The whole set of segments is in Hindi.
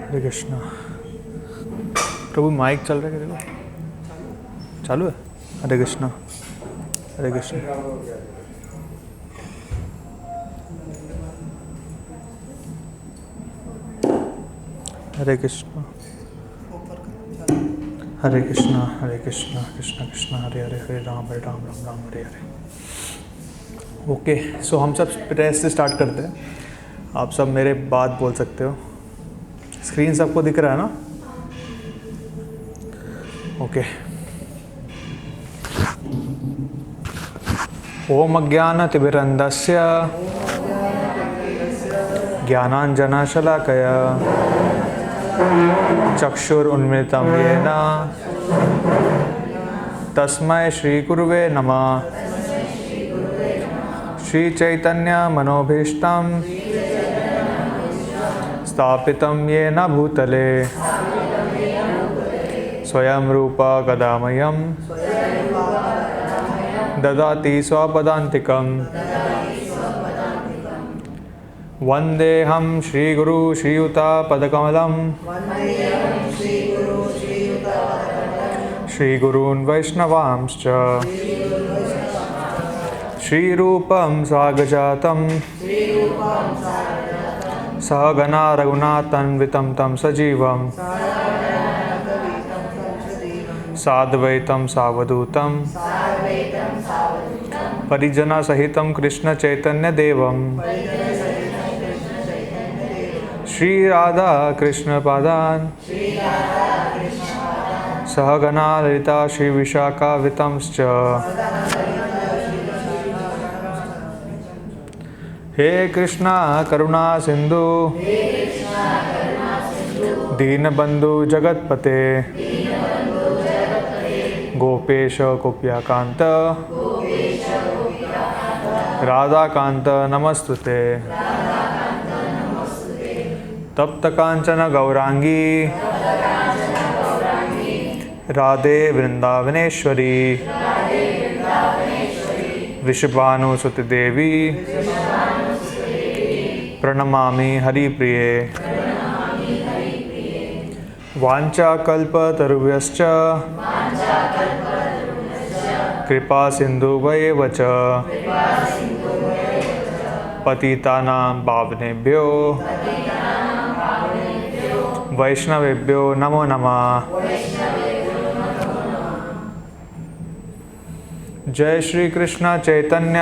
हरे कृष्णा। प्रभु माइक चल रहा है क्या? देखो चालू है। हरे कृष्णा, हरे कृष्णा। हरे कृष्णा, हरे कृष्णा, हरे कृष्णा, कृष्णा कृष्णा हरे हरे, हरे राम राम राम हरे हरे। ओके, सो हम सब प्रेस से स्टार्ट करते हैं। आप सब मेरे बात बोल सकते हो। स्क्रीन सबको दिख रहा है ना? ओके। ओम अज्ञानतिमिरन्धस्य ज्ञानाञ्जनशलाकया चक्षुरुन्मिलितं येन तस्मै श्रीगुरुवे नमः। श्रीचैतन्यमनोभीष्टं स्थापितं येन भूतले स्वयं रूपा कदा मह्यं ददाति स्वपदान्तिकम्। वन्देऽहं श्रीगुरु श्रीयुतापदकमलं श्रीगुरून् वैष्णवांश्च श्रीरूपं साग्रजातं सहगणा रघुनाथान्वितं तं सजीवं साद्वैतं सावधूतं परिजनसहितं कृष्णचैतन्यदेवं श्रीराधा कृष्णपादान् सहगणा ललिता श्रीविशाखान्वितांश्च। हे कृष्णा करुणा सिंधु दीनबंधु जगतपते गोपेश गोप्यकांत राधाकांत नमस्तुते। तप्त कांचन गौरांगी राधे वृंदावनेश्वरी वृषभानुसुते देवी प्रणमामि हरिप्रिये। वाञ्छाकल्पतरुभ्यश्च कृपा सिन्धुभ्येव च पतितानां पावनेभ्यो वैष्णवेभ्यो नमो नमः। जय श्री कृष्ण चैतन्य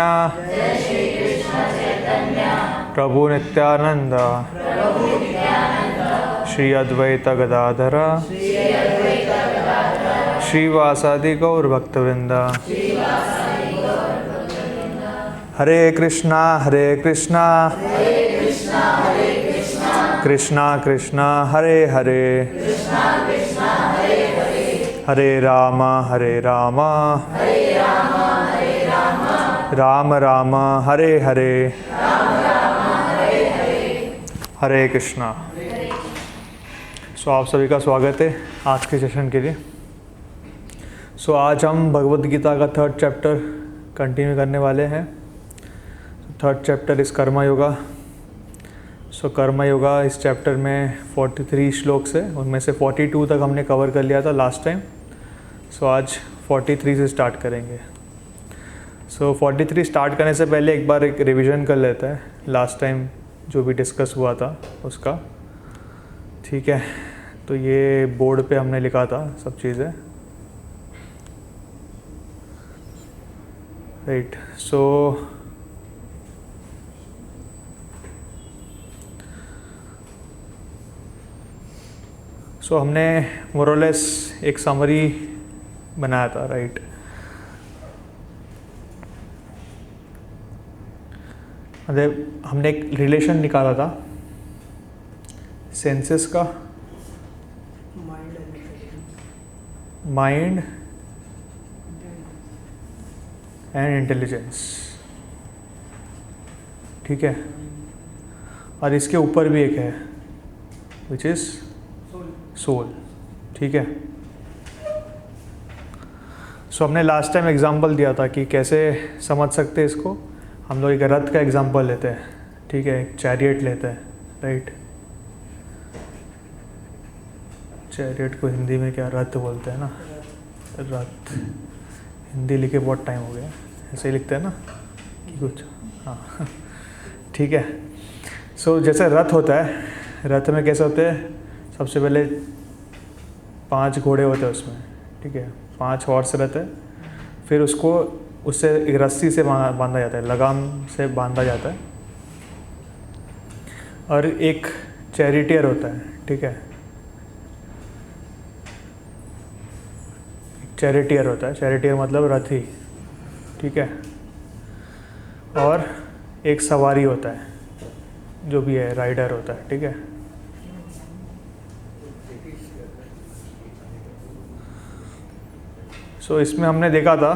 प्रभु नित्यानंद श्री अद्वैत गदाधर श्रीवासादि गौर भक्तवृंद। हरे कृष्णा कृष्णा कृष्णा हरे हरे हरे राम राम राम हरे हरे। हरे कृष्णा। सो आप सभी का स्वागत है आज के सेशन के लिए। सो आज हम भगवद गीता का 3rd चैप्टर कंटिन्यू करने वाले हैं। 3rd चैप्टर इस कर्म योगा। सो कर्म योगा इस चैप्टर में 43 श्लोक्स है, उनमें से 42 तक हमने कवर कर लिया था लास्ट टाइम। सो आज 43 से स्टार्ट करेंगे। सो 43 स्टार्ट करने से पहले एक बार एक रिवीजन कर लेते हैं लास्ट टाइम जो भी डिस्कस हुआ था उसका। ठीक है, तो ये बोर्ड पे हमने लिखा था सब चीज़ें, राइट। सो हमने मोरलेस एक समरी बनाया था, राइट। मतलब हमने एक रिलेशन निकाला था सेंसेस का, माइंड एंड इंटेलिजेंस, ठीक है। और इसके ऊपर भी एक है विच इज़ सोल, ठीक है। सो हमने लास्ट टाइम एग्जांपल दिया था कि कैसे समझ सकते हैं इसको। हम लोग एक रथ का एग्जांपल लेते हैं, ठीक है, एक चैरियट लेते हैं, राइट। चैरियट को हिंदी में क्या रथ बोलते हैं ना, रथ। हिंदी लिखे बहुत टाइम हो गया, ऐसे ही लिखते हैं ना कि कुछ, हाँ ठीक है। सो जैसे रथ होता है, रथ में कैसे होते हैं, सबसे पहले 5 घोड़े होते हैं उसमें, ठीक है, 5 हॉर्स रहते हैं। फिर उसको उससे एक रस्सी से बांधा जाता है, लगाम से बांधा जाता है। और एक चैरिटियर होता है, ठीक है, चैरिटियर होता है, चैरिटियर मतलब रथी, ठीक है। और एक सवारी होता है, जो भी है राइडर होता है, ठीक है। सो इसमें हमने देखा था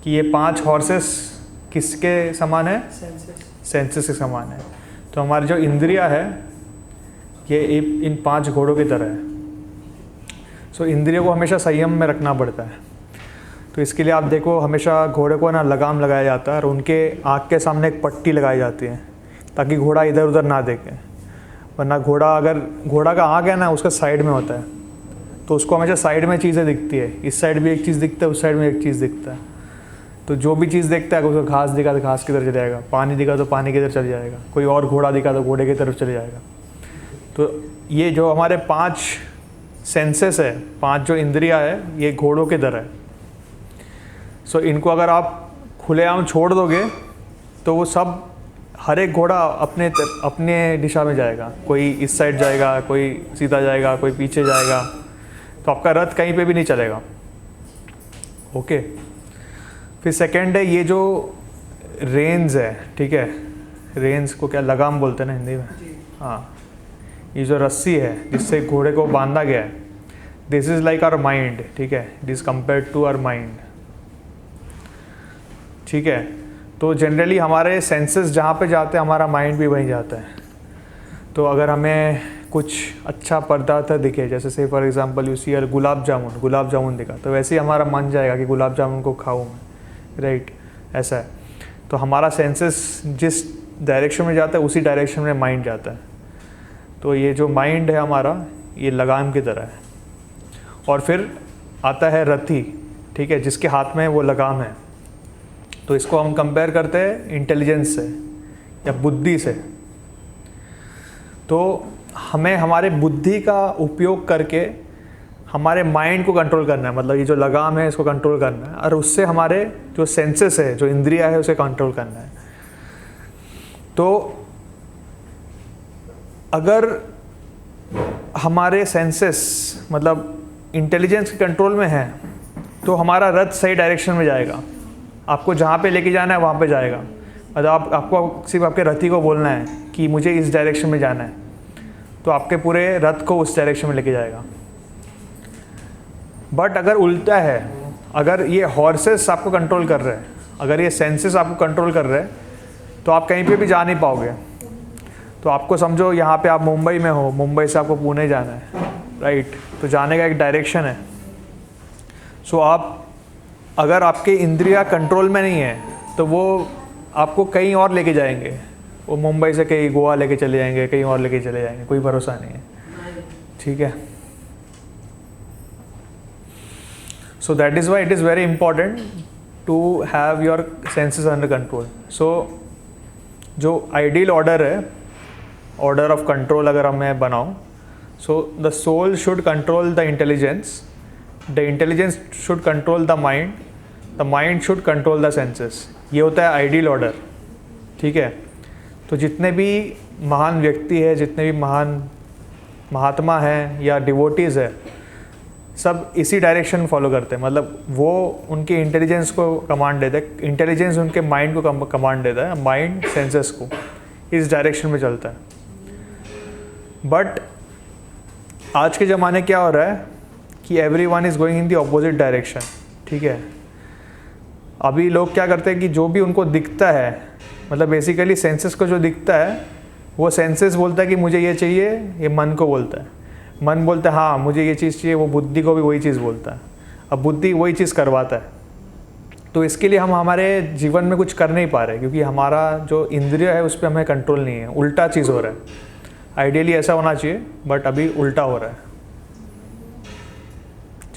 कि ये 5 हॉर्सेस किसके समान है, सेंसेस के समान है। तो हमारी जो इंद्रिया है ये इन 5 घोड़ों की तरह है। सो इंद्रियों को हमेशा संयम में रखना पड़ता है। तो इसके लिए आप देखो, हमेशा घोड़े को ना लगाम लगाया जाता है और उनके आँख के सामने एक पट्टी लगाई जाती है ताकि घोड़ा इधर उधर ना देखे। वरना घोड़ा का आँख है ना उसका साइड में होता है, तो उसको हमेशा साइड में चीज़ें दिखती है। इस साइड भी एक चीज़ दिखता है, उस साइड में एक चीज़ दिखता है। तो जो भी चीज़ देखता है, अगर उसको घास दिखा तो घास की तरफ चले जाएगा, पानी दिखा तो पानी की तरफ चले जाएगा, कोई और घोड़ा दिखा तो घोड़े की तरफ चले जाएगा। तो ये जो हमारे 5 सेंसेस है, 5 जो इंद्रिया है, ये घोड़ों की तरह है। सो इनको अगर आप खुलेआम छोड़ दोगे तो वो सब, हर एक घोड़ा अपने दिशा में जाएगा। कोई इस साइड जाएगा, कोई सीधा जाएगा, कोई पीछे जाएगा। तो आपका रथ कहीं पे भी नहीं चलेगा। ओके। फिर सेकंड है ये जो रेंज है, ठीक है, रेंज को क्या लगाम बोलते हैं ना हिंदी में, हाँ। ये जो रस्सी है जिससे घोड़े को बांधा गया है, this is like our mind, ठीक है, it is compared to our mind, ठीक है। तो जनरली हमारे सेंसेस जहाँ पे जाते हैं, हमारा माइंड भी वहीं जाता है। तो अगर हमें कुछ अच्छा पदार्थ दिखे, जैसे से for example you see gulab jamun दिखा, तो वैसे ही हमारा मन जाएगा कि गुलाब जामुन को खाऊं मैं, राइट, ऐसा है। तो हमारा सेंसेस जिस डायरेक्शन में जाता है उसी डायरेक्शन में माइंड जाता है। तो ये जो माइंड है हमारा, ये लगाम की तरह है। और फिर आता है रथी, ठीक है, जिसके हाथ में वो लगाम है। तो इसको हम कंपेयर करते हैं इंटेलिजेंस से या बुद्धि से। तो हमें हमारे बुद्धि का उपयोग करके हमारे माइंड को कंट्रोल करना है, मतलब ये जो लगाम है इसको कंट्रोल करना है, और उससे हमारे जो सेंसेस है, जो इंद्रिया है, उसे कंट्रोल करना है। तो अगर हमारे सेंसेस मतलब इंटेलिजेंस के कंट्रोल में है तो हमारा रथ सही डायरेक्शन में जाएगा। आपको जहाँ पे लेके जाना है वहाँ पे जाएगा। मतलब आपको सिर्फ आपके रथी को बोलना है कि मुझे इस डायरेक्शन में जाना है, तो आपके पूरे रथ को उस डायरेक्शन में लेके जाएगा। बट अगर उल्टा है, अगर ये हॉर्सेस आपको कंट्रोल कर रहे हैं, अगर ये सेंसेस आपको कंट्रोल कर रहे हैं, तो आप कहीं पे भी जा नहीं पाओगे। तो आपको समझो यहाँ पे आप मुंबई में हो, मुंबई से आपको पुणे जाना है, राइट, तो जाने का एक डायरेक्शन है। सो आप, अगर आपके इंद्रिया कंट्रोल में नहीं है तो वो आपको कहीं और लेके जाएंगे। वो मुंबई से कहीं गोवा लेके चले जाएंगे, कहीं और लेके चले जाएंगे, कोई भरोसा नहीं है, ठीक है। So that is why it is very important to have your senses under control. So जो आइडियल ऑर्डर है, ऑर्डर ऑफ कंट्रोल अगर मैं बनाऊँ, so the soul should control the intelligence, the intelligence should control the mind should control the senses. ये होता है आइडियल ऑर्डर, ठीक है। तो जितने भी महान व्यक्ति है, जितने भी महान महात्मा हैं या डिवोटीज़ है, सब इसी डायरेक्शन फॉलो करते हैं। मतलब वो उनके इंटेलिजेंस को कमांड देते हैं, इंटेलिजेंस उनके माइंड को कमांड देता है, माइंड सेंसेस को इस डायरेक्शन में चलता है। बट आज के ज़माने क्या हो रहा है कि everyone is going in the opposite direction, ठीक है। अभी लोग क्या करते हैं कि जो भी उनको दिखता है, मतलब बेसिकली सेंसेस को जो दिखता है, वो सेंसेस बोलता है कि मुझे ये चाहिए, ये मन को बोलता है, मन बोलता है हाँ मुझे ये चीज़ चाहिए, वो बुद्धि को भी वही चीज़ बोलता है, अब बुद्धि वही चीज़ करवाता है। तो इसके लिए हम हमारे जीवन में कुछ कर नहीं पा रहे, क्योंकि हमारा जो इंद्रिय है उस पर हमें कंट्रोल नहीं है, उल्टा चीज़ हो रहा है। आइडियली ऐसा होना चाहिए बट अभी उल्टा हो रहा है।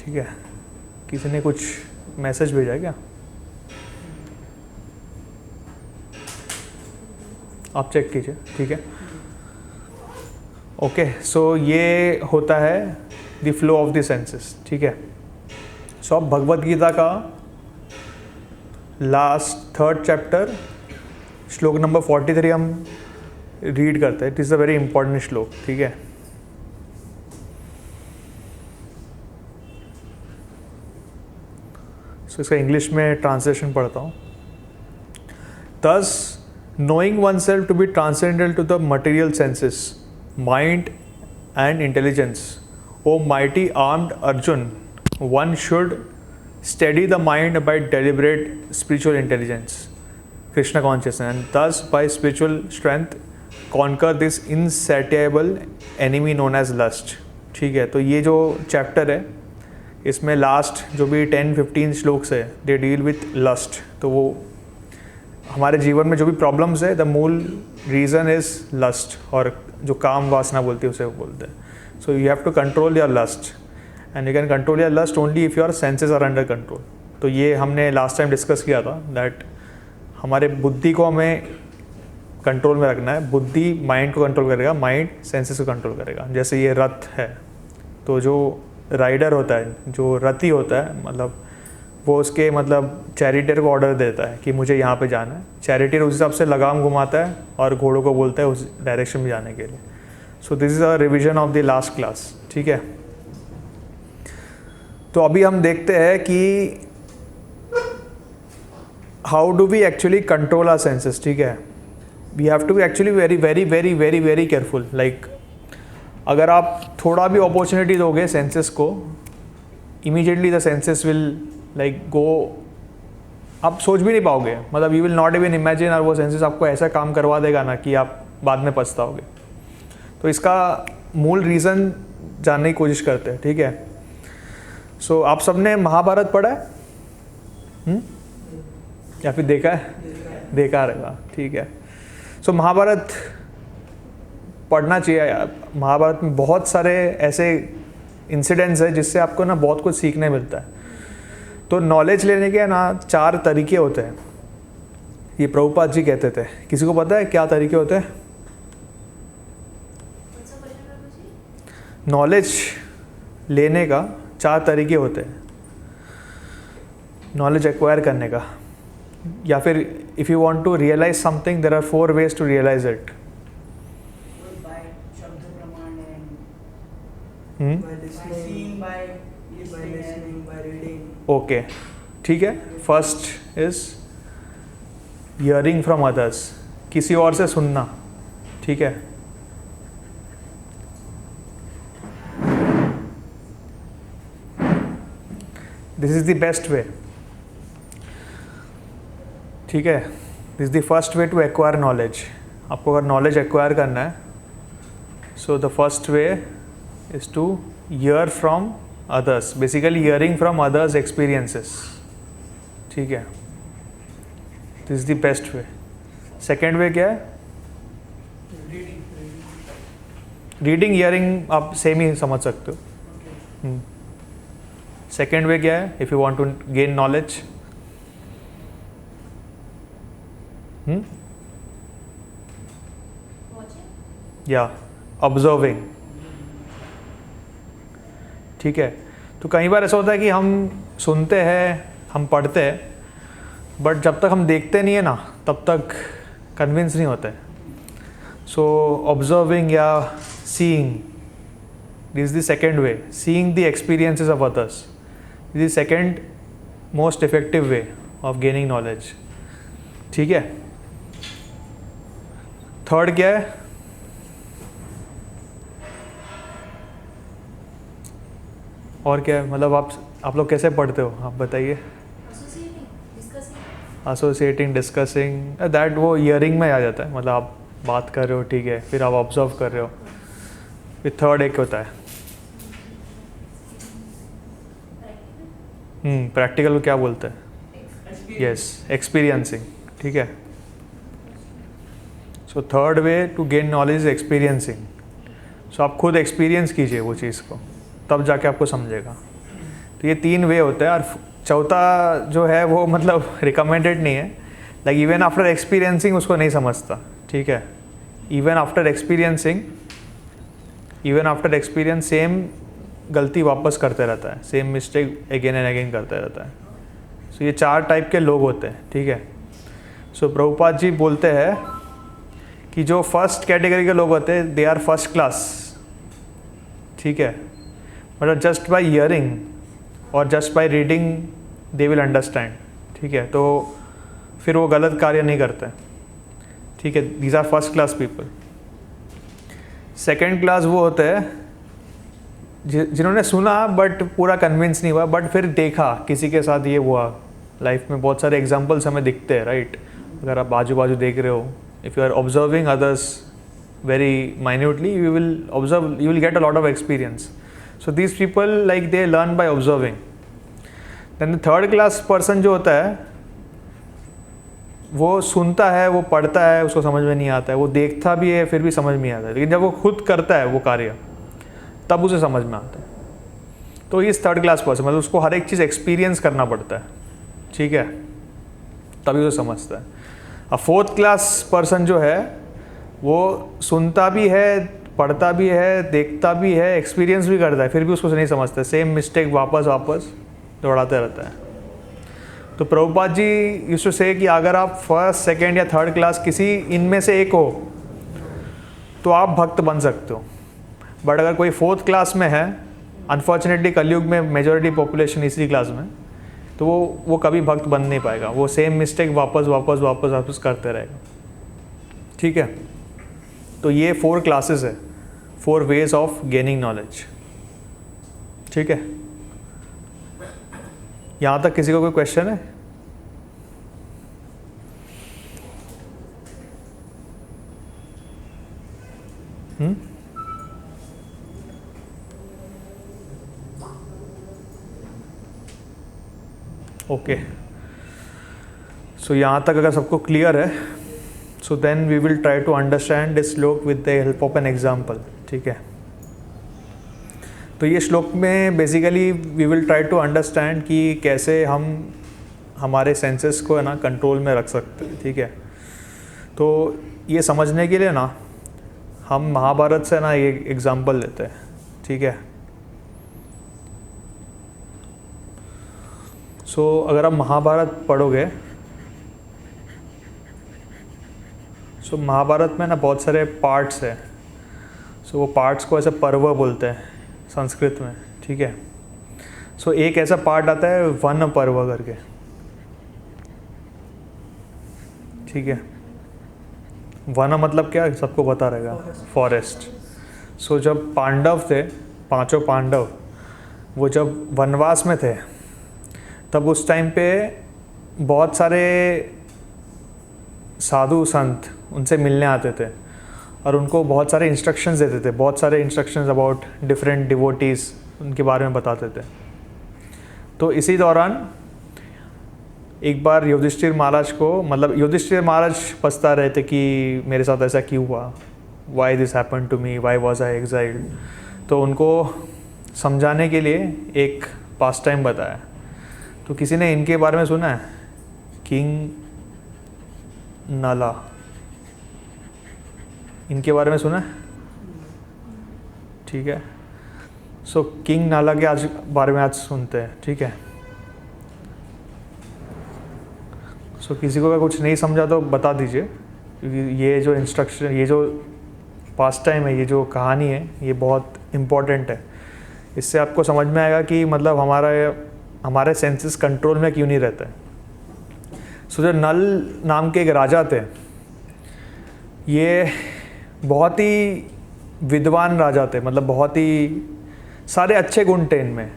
ठीक है, किसी ने कुछ मैसेज भेजा है क्या? आप चेक कीजिए, ठीक है। ओके, सो ये होता है the flow of the senses, ठीक है। सो अब भगवद गीता का लास्ट 3rd चैप्टर श्लोक नंबर 43 हम रीड करते हैं। It is a very important श्लोक, ठीक है। सो इसका इंग्लिश में ट्रांसलेशन पढ़ता हूँ। Thus, knowing oneself to be transcendental to the material senses, mind and intelligence, O mighty armed Arjun, one should steady the mind by deliberate spiritual intelligence, Krishna consciousness, and thus by spiritual strength conquer this insatiable enemy known as lust। ठीक है, तो ये जो चैप्टर है इसमें लास्ट जो भी 10-15 श्लोक्स है दे डील विथ लस्ट। तो वो हमारे जीवन में जो भी प्रॉब्लम्स है द मूल रीज़न इज़ लस्ट, और जो काम वासना बोलते हैं उसे वो बोलते हैं। So you have to control your lust and you can control your lust only if your senses are under control. तो ये हमने लास्ट टाइम डिस्कस किया था दैट हमारे बुद्धि को हमें कंट्रोल में रखना है। बुद्धि माइंड को कंट्रोल करेगा, माइंड सेंसेस को कंट्रोल करेगा। जैसे ये रथ है, तो जो राइडर होता है, जो रथी होता है, मतलब वो उसके मतलब चैरिटर को ऑर्डर देता है कि मुझे यहाँ पे जाना है। चैरिटर उस हिसाब से लगाम घुमाता है और घोड़ों को बोलता है उस डायरेक्शन में जाने के लिए। So this is a revision of the last class, ठीक है। तो अभी हम देखते हैं कि how do we actually control our senses, ठीक है। We have to be actually very very very very very careful. Like अगर आप थोड़ा भी अपॉर्चुनिटी दोगे सेंसेस को, immediately the senses will like go, आप सोच भी नहीं पाओगे, मतलब you will not even imagine, और वो सेंसेस आपको ऐसा काम करवा देगा ना कि आप बाद में पछताओगे। तो इसका मूल रीज़न जानने की कोशिश करते हैं, ठीक है। सो आप सबने महाभारत पढ़ा है या फिर देखा है? देखा रहेगा, ठीक है। सो महाभारत पढ़ना चाहिए। महाभारत में बहुत सारे ऐसे इंसिडेंट्स हैं जिससे आपको ना बहुत कुछ सीखने मिलता है। तो नॉलेज लेने के ना 4 तरीके होते हैं, ये प्रभुपाद जी कहते थे। किसी को पता है क्या तरीके होते हैं? नॉलेज लेने का 4 तरीके होते हैं नॉलेज एक्वायर करने का, या फिर if you want to realize something there are 4 ways to realize it. Okay, ठीक है। First is hearing from others, किसी और से सुनना, ठीक है। This is the best way, ठीक है। This is the first way to acquire knowledge. आपको अगर नॉलेज एक्वायर करना है, so the first way is to hear from others, basically hearing from others experiences, ठीक है। this is the best way। second way क्या है? रीडिंग हियरिंग आप सेम ही समझ सकते हो। second way क्या है? if you want to gain knowledge, या observing, ठीक है। तो कई बार ऐसा होता है कि हम सुनते हैं, हम पढ़ते हैं, बट जब तक हम देखते नहीं है ना तब तक कन्विंस नहीं होते। सो ऑब्जर्विंग या seeing, this is the second way. Seeing the experiences of others, this is second most effective way of gaining knowledge, ठीक है। थर्ड क्या है? और क्या है? मतलब आप लोग कैसे पढ़ते हो, आप बताइए। एसोसिएटिंग, डिस्कसिंग, दैट वो हियरिंग में आ जाता है। मतलब आप बात कर रहे हो, ठीक है, फिर आप ऑब्जर्व कर रहे हो। फिर थर्ड एक होता है प्रैक्टिकल, क्या बोलते हैं? यस, एक्सपीरियंसिंग, ठीक है। So third way to gain knowledge is experiencing. So आप खुद एक्सपीरियंस कीजिए वो चीज़ को, तब जाके आपको समझेगा। तो ये 3 वे होते हैं, और चौथा जो है वो मतलब रिकमेंडेड नहीं है। लाइक इवन आफ्टर एक्सपीरियंसिंग उसको नहीं समझता, ठीक है। इवन आफ्टर एक्सपीरियंस सेम गलती वापस करते रहता है, same mistake again and again करते रहता है। सो ये 4 टाइप के लोग होते हैं, ठीक है। सो प्रभुपाद जी बोलते हैं कि जो फर्स्ट कैटेगरी के लोग होते हैं दे आर फर्स्ट क्लास, ठीक है। मतलब जस्ट बाय हियरिंग और just by reading they will understand, ठीक है। तो फिर वो गलत कार्य नहीं करते, ठीक है। These are first class people. Second class वो होते हैं जिन्होंने सुना बट पूरा कन्विंस नहीं हुआ, बट फिर देखा किसी के साथ ये हुआ। लाइफ में बहुत सारे एग्जाम्पल्स हमें दिखते हैं, राइट। अगर आप बाजू बाजू देख रहे हो, if you are observing others very minutely, you will observe, you will get a lot of experience. So these people, like, they learn by observing. Then the third class person जो होता है वो सुनता है, वो पढ़ता है, उसको समझ में नहीं आता है, वो देखता भी है फिर भी समझ में नहीं आता है, लेकिन जब वो खुद करता है वो कार्य तब उसे समझ में आता है। तो इस थर्ड क्लास पर्सन मतलब उसको हर एक चीज़ एक्सपीरियंस करना पड़ता है, ठीक है, तभी उसे समझता है। अब फोर्थ क्लास पर्सन जो है वो सुनता भी है, पढ़ता भी है, देखता भी है, एक्सपीरियंस भी करता है, फिर भी उसको नहीं समझता, सेम मिस्टेक वापस दोहराते रहता है। तो प्रभुपाद जी यूज्ड टू से कि अगर आप फर्स्ट, सेकंड या थर्ड क्लास किसी इनमें से एक हो तो आप भक्त बन सकते हो, बट अगर कोई फोर्थ क्लास में है, अनफॉर्चुनेटली कलयुग में मेजॉरिटी पॉपुलेशन इसी क्लास में, तो वो कभी भक्त बन नहीं पाएगा, वो सेम मिस्टेक वापस करते रहेगा, ठीक है। तो ये 4 क्लासेस है, 4 वेज ऑफ गेनिंग नॉलेज, ठीक है। यहाँ तक किसी को कोई क्वेश्चन है? ओके, सो यहाँ तक अगर सबको क्लियर है, so then we will try to understand this shloka with the help of an example, ठीक है। तो ये श्लोक में basically we will try to understand कि कैसे हम हमारे सेंसेस को है ना कंट्रोल में रख सकते हैं, ठीक है। तो ये समझने के लिए ना हम महाभारत से ना ये एग्जाम्पल लेते हैं, ठीक है। सो अगर आप महाभारत पढ़ोगे, सो महाभारत में ना बहुत सारे पार्ट्स हैं। सो वो पार्ट्स को ऐसे पर्व बोलते हैं संस्कृत में, ठीक है। सो एक ऐसा पार्ट आता है वन पर्व करके, ठीक है। वन मतलब क्या, सबको पता रहेगा, फॉरेस्ट। सो जब पांडव थे, 5 पांडव, वो जब वनवास में थे तब उस टाइम पे बहुत सारे साधु संत उनसे मिलने आते थे और उनको बहुत सारे इंस्ट्रक्शंस देते थे, बहुत सारे इंस्ट्रक्शंस अबाउट डिफरेंट डिवोटीज़ उनके बारे में बताते थे। तो इसी दौरान एक बार युधिष्ठिर महाराज को, मतलब युधिष्ठिर महाराज पछता रहे थे कि मेरे साथ ऐसा क्यों हुआ, why this happen to me, why was I exiled. तो उनको समझाने के लिए एक पास टाइम बताया। तो किसी ने इनके बारे में सुना है? किंग नाला, इनके बारे में सुना है? ठीक है। सो किंग नाला के आज बारे में आज सुनते हैं, ठीक है। सो किसी को अगर कुछ नहीं समझा तो बता दीजिए, क्योंकि ये जो इंस्ट्रक्शन, ये जो पास टाइम है, ये जो कहानी है, ये बहुत इम्पोर्टेंट है। इससे आपको समझ में आएगा कि मतलब हमारे सेंसेस कंट्रोल में क्यों नहीं रहते। सो जो नल नाम के एक राजा थे, ये बहुत ही विद्वान राजा थे, मतलब बहुत ही सारे अच्छे गुण थे इनमें,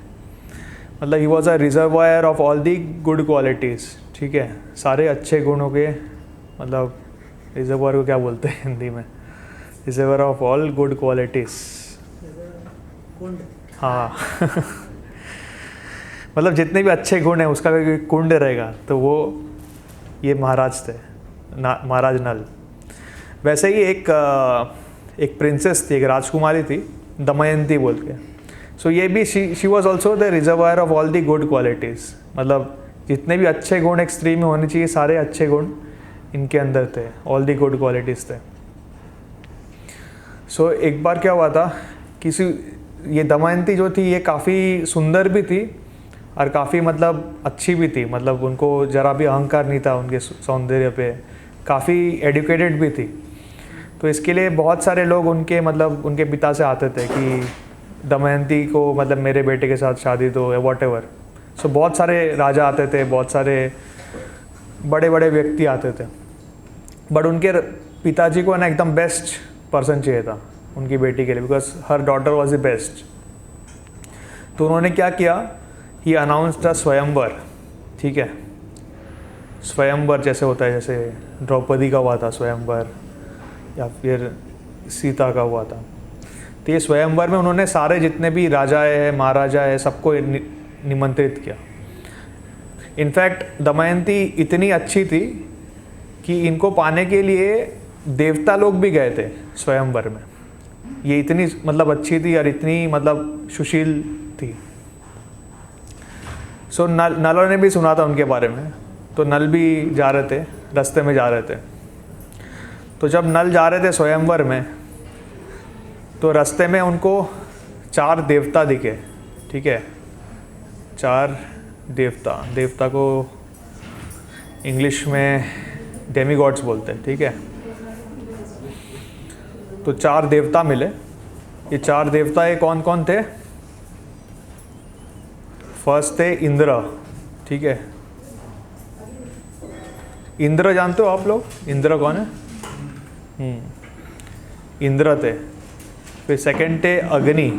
मतलब he was a reservoir of all the good qualities, ठीक है। सारे अच्छे गुणों के, मतलब रिजर्वायर को क्या बोलते हैं हिंदी में? Reservoir of all good qualities, हाँ मतलब जितने भी अच्छे गुण हैं उसका कोई कुंड रहेगा, तो वो ये महाराज थे, महाराज नल। वैसे ही एक प्रिंसेस थी, एक राजकुमारी थी, दमयंती बोल के। सो ये भी she was also the reservoir of all the good qualities, मतलब जितने भी अच्छे गुण एक स्त्री में होने चाहिए सारे अच्छे गुण इनके अंदर थे, ऑल दी गुड क्वालिटीज़ थे। सो एक बार क्या हुआ था, किसी ये दमयंती जो थी ये काफ़ी सुंदर भी थी और काफ़ी मतलब अच्छी भी थी, मतलब उनको ज़रा भी अहंकार नहीं था उनके सौंदर्य पे, काफ़ी एजुकेटेड भी थी। तो इसके लिए बहुत सारे लोग उनके मतलब उनके पिता से आते थे कि दमयंती को मतलब मेरे बेटे के साथ शादी दो या वॉट एवर। सो बहुत सारे राजा आते थे, बहुत सारे बड़े बड़े व्यक्ति आते थे, बट उनके पिताजी को ना एकदम बेस्ट पर्सन चाहिए था उनकी बेटी के लिए, because her daughter was the best. तो उन्होंने क्या किया, ही अनाउंस्ड अ स्वयंवर, ठीक है, स्वयंवर जैसे होता है, जैसे द्रौपदी का हुआ था स्वयंवर या फिर सीता का हुआ था। तो ये स्वयंवर में उन्होंने सारे जितने भी राजा है महाराजा है सबको निमंत्रित किया। इनफैक्ट दमयंती इतनी अच्छी थी कि इनको पाने के लिए देवता लोग भी गए थे स्वयंवर में। ये इतनी मतलब अच्छी थी और इतनी मतलब सुशील थी। सो नलों ने भी सुना था उनके बारे में, तो नल भी जा रहे थे, रास्ते में जा रहे थे। तो जब नल जा रहे थे स्वयंवर में, तो रास्ते में उनको 4 देवता दिखे, ठीक है, 4 देवता को इंग्लिश में डेमीगॉड्स बोलते हैं, ठीक है। तो 4 देवता मिले। ये 4 देवता ये कौन कौन थे? फर्स्ट थे इंद्र, ठीक है। इंद्र जानते हो आप लोग? इंद्र कौन है? इंद्र थे। फिर सेकंड थे अग्नि,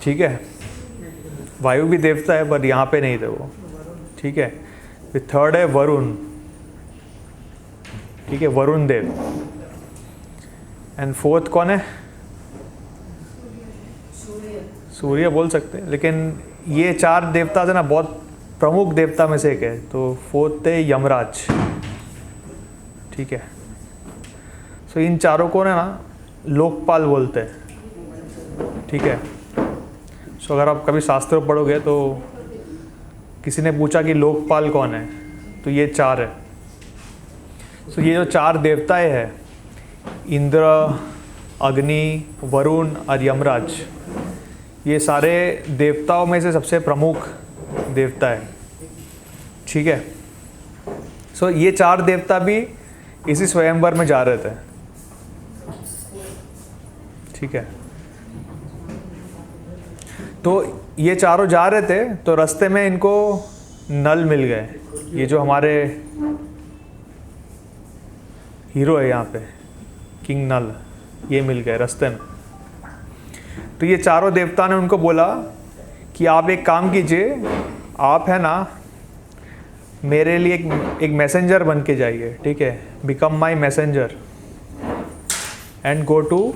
ठीक है, वायु भी देवता है पर यहाँ पे नहीं थे वो, ठीक है। फिर थर्ड है वरुण, ठीक है, वरुण देव। एंड फोर्थ कौन है? सूर्य बोल सकते हैं, लेकिन ये 4 देवता थे ना, बहुत प्रमुख देवता में से एक है। तो फोर्थ थे यमराज, ठीक है। सो इन चारों को ना लोकपाल बोलते हैं, ठीक है। सो अगर आप कभी शास्त्र पढ़ोगे तो किसी ने पूछा कि लोकपाल कौन है, तो ये 4 है। सो ये जो 4 देवताएं हैं, इंद्र, अग्नि, वरुण और यमराज, ये सारे देवताओं में से सबसे प्रमुख देवता है, ठीक है। सो ये 4 देवता भी इसी स्वयंवर में जा रहे थे, ठीक है। तो ये चारों जा रहे थे, तो रास्ते में इनको नल मिल गए। ये जो हमारे हीरो है यहाँ पे, किंग नल, ये मिल गए रास्ते में। तो ये चारों देवता ने उनको बोला कि आप एक काम कीजिए, आप है ना मेरे लिए एक मैसेंजर बन के जाइए, ठीक है, become my messenger and go to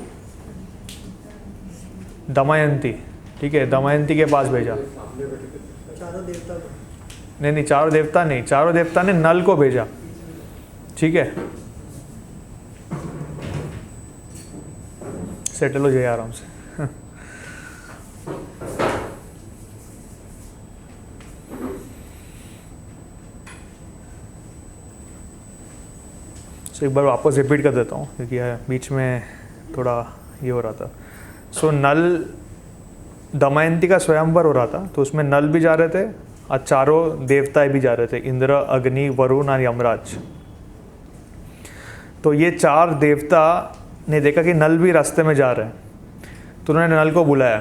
Damayanti, ठीक है। दमयंती के पास भेजा। नहीं, चारों देवता नहीं, चारों देवता ने नल को भेजा, ठीक है। सेटल हो जाए आराम से। एक बार वापस रिपीट कर देता हूँ क्योंकि बीच में थोड़ा ये हो रहा था। सो नल, दमयंती का स्वयंवर हो रहा था, तो उसमें नल भी जा रहे थे और चारों देवताएं भी जा रहे थे, इंद्र, अग्नि, वरुण और यमराज। तो ये 4 देवता ने देखा कि नल भी रास्ते में जा रहे हैं, तो उन्होंने नल को बुलाया,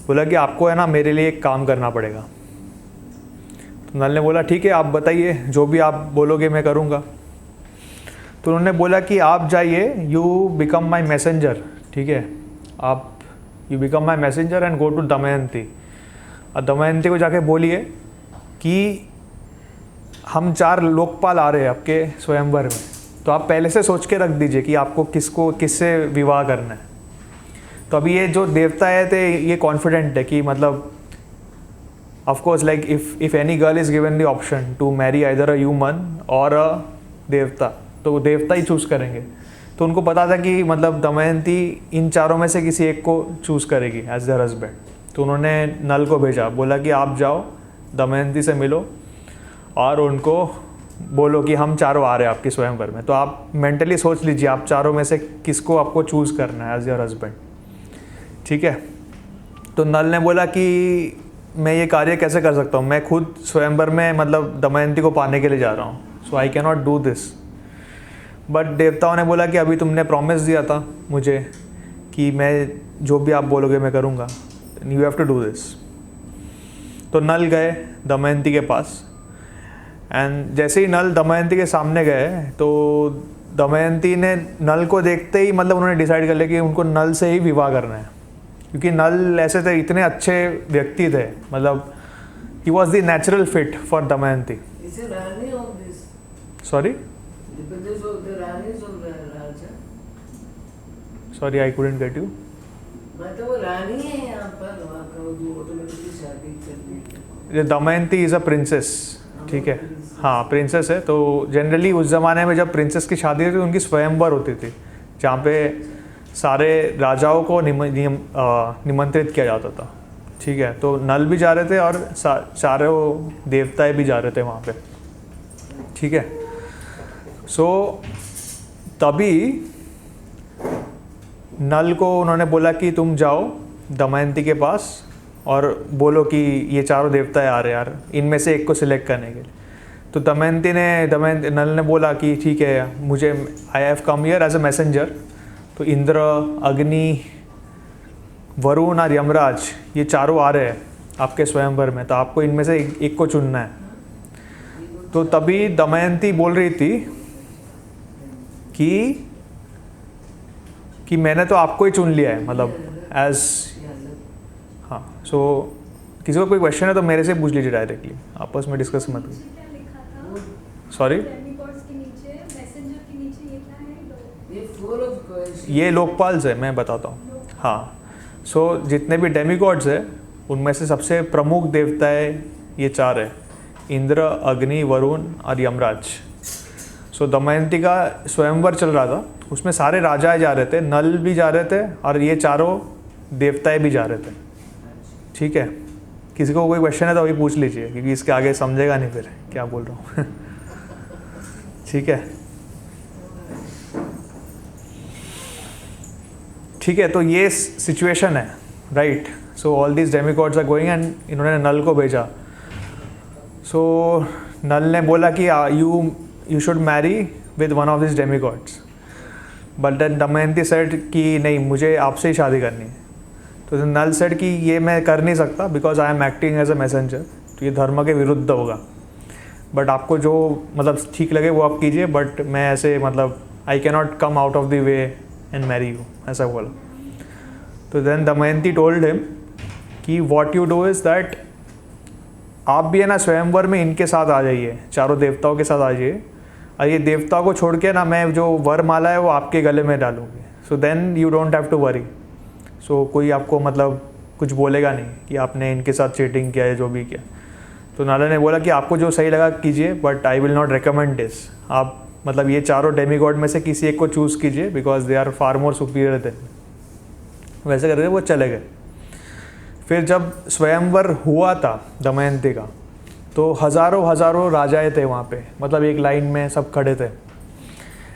बोला कि आपको है ना मेरे लिए एक काम करना पड़ेगा। तो नल ने बोला ठीक है, आप बताइए, जो भी आप बोलोगे मैं करूँगा। तो उन्होंने बोला कि आप जाइए, यू बिकम माई मैसेंजर, ठीक है, आप you become my messenger and go to Damayanti. और दमयंती को जाके बोलिए कि हम 4 लोकपाल आ रहे हैं आपके स्वयंवर में, तो आप पहले से सोच के रख दीजिए कि आपको किससे विवाह करना है। तो अभी ये जो देवता है थे ये कॉन्फिडेंट है कि मतलब of course like if any girl is given the option to marry either a human or a देवता, तो वो देवता ही चूज़ करेंगे। तो उनको पता था कि मतलब दमयंती इन चारों में से किसी एक को चूज़ करेगी एज देयर हस्बैंड। तो उन्होंने नल को भेजा, बोला कि आप जाओ दमयंती से मिलो और उनको बोलो कि हम चारों आ रहे हैं आपकी स्वयंवर में। तो आप मेंटली सोच लीजिए आप चारों में से किसको आपको चूज़ करना है एज योर हस्बैंड, ठीक है। तो नल ने बोला कि मैं ये कार्य कैसे कर सकता हूँ, मैं खुद स्वयंवर में मतलब दमयंती को पाने के लिए जा रहा हूँ, so I cannot do this दिस। बट देवताओं ने बोला कि अभी तुमने प्रॉमिस दिया था मुझे कि मैं जो भी आप बोलोगे मैं करूँगा, you have to do this. तो नल गए दमयंती के पास एंड जैसे ही नल दमयंती के सामने गए तो दमयंती ने नल को देखते ही मतलब उन्होंने डिसाइड कर लिया कि उनको नल से ही विवाह करना है, क्योंकि नल ऐसे थे, इतने अच्छे व्यक्ति थे, मतलब he was the natural fit for Damayanti. Sorry sorry I couldn't get you. Damayanti is a princess, ठीक है, हाँ प्रिंसेस है। तो जनरली उस ज़माने में जब प्रिंसेस की शादी होती थी उनकी स्वयंवर होती थी जहाँ पे सारे राजाओं को निमंत्रित किया जाता था, ठीक है। तो नल भी जा रहे थे और सारे देवताएं भी जा रहे थे वहाँ पे, ठीक है। सो तभी नल को उन्होंने बोला कि तुम जाओ दमयंती के पास और बोलो कि ये चारों देवताएं आ रहे हैं यार, इनमें से एक को सिलेक्ट करने के लिए। तो दमयंती नल ने बोला कि ठीक है, मुझे I have come here as a messenger. तो इंद्र, अग्नि, वरुण और यमराज ये चारों आ रहे हैं आपके स्वयंवर में, तो आपको इनमें से एक को चुनना है। तो तभी दमयंती बोल रही थी कि मैंने तो आपको ही चुन लिया है, मतलब एज, हाँ। सो किसी को कोई क्वेश्चन है तो मेरे से पूछ लीजिए डायरेक्टली, आपस में डिस्कस मत कीजिए। सॉरी, ये लोकपाल्स है, मैं बताता हूँ, हाँ। सो जितने भी डेमिगॉड्स है उनमें से सबसे प्रमुख देवताएं ये चार है, इंद्र, अग्नि, वरुण और यमराज। सो दमयंती का स्वयंवर चल रहा था, उसमें सारे राजाएं जा रहे थे, नल भी जा रहे थे और ये चारों देवताएं भी जा रहे थे, ठीक है। किसी को कोई क्वेश्चन है तो अभी पूछ लीजिए, क्योंकि इसके आगे समझेगा नहीं फिर क्या बोल रहा हूँ ठीक है, ठीक है। तो ये सिचुएशन है, right. So all these demigods are going and इन्होंने नल को भेजा। सो नल ने बोला कि you should marry with one of this demigods, but then Damayanti said कि नहीं, मुझे आपसे ही शादी करनी है। तो नल सेड कि ये मैं कर नहीं सकता because I am acting as a messenger, तो ये धर्म के विरुद्ध होगा, बट आपको जो मतलब ठीक लगे वो आप कीजिए, बट मैं ऐसे मतलब आई cannot not come out of the way and marry you, ऐसा बोला। तो देन दमयंती टोल्ड हिम कि what you do is that आप भी है ना स्वयंवर में इनके साथ आ जाइए, चारों देवताओं के साथ आ जाइए, और ये देवताओं को छोड़ के ना मैं जो वरमाला है वो आपके गले में डालूंगी। So then you don't have to worry. So कोई आपको मतलब कुछ बोलेगा नहीं कि आपने इनके साथ चीटिंग किया है, जो भी किया। तो नाला ने बोला कि आपको जो सही लगा कीजिए, but I will not recommend this. आप मतलब ये चारों डेमिगॉड में से किसी एक को चूज़ कीजिए because they are far more superior than. वैसे करके वो चले गए। फिर जब स्वयंवर हुआ था दमयंती का, तो हज़ारों राजाएं थे वहाँ पे, मतलब एक लाइन में सब खड़े थे।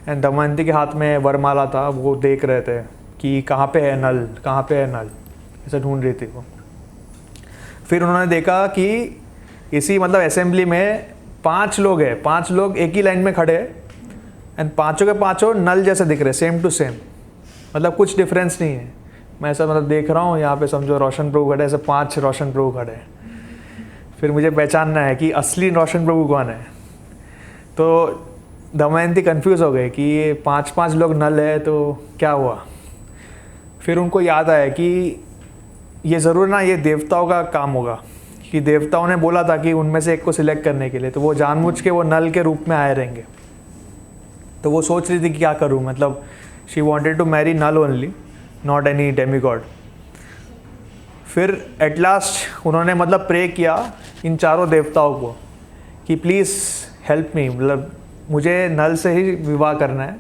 एंड दमयंती के हाथ में वरमाला था, वो देख रहे थे कि कहाँ पे है नल, कहाँ पे है नल, ऐसे ढूंढ रही थी वो। फिर उन्होंने देखा कि इसी मतलब असेंबली में 5 लोग हैं, 5 लोग एक ही लाइन में खड़े हैं एंड पाँचों के पाँचों नल जैसे दिख रहे, सेम टू सेम, मतलब कुछ डिफरेंस नहीं है। मैं ऐसा मतलब देख रहा हूँ, यहाँ पे समझो रोशन प्रभु खड़े, ऐसे 5 रोशन प्रभु खड़े हैं। फिर मुझे पहचानना है कि असली रोशन प्रभु कौन है। तो दमयंती कंफ्यूज हो गए कि ये 5 लोग नल है तो क्या हुआ। फिर उनको याद आया कि ये ज़रूर ना ये देवताओं का काम होगा, कि देवताओं ने बोला था कि उनमें से एक को सिलेक्ट करने के लिए, तो वो जानबूझ के वो नल के रूप में आए रहेंगे। तो वो सोच रही थी कि क्या करूँ, मतलब she wanted to marry Nal only, not any demigod. फिर एट लास्ट उन्होंने मतलब प्रे किया इन चारों देवताओं को कि प्लीज़ हेल्प मी, मतलब मुझे नल से ही विवाह करना है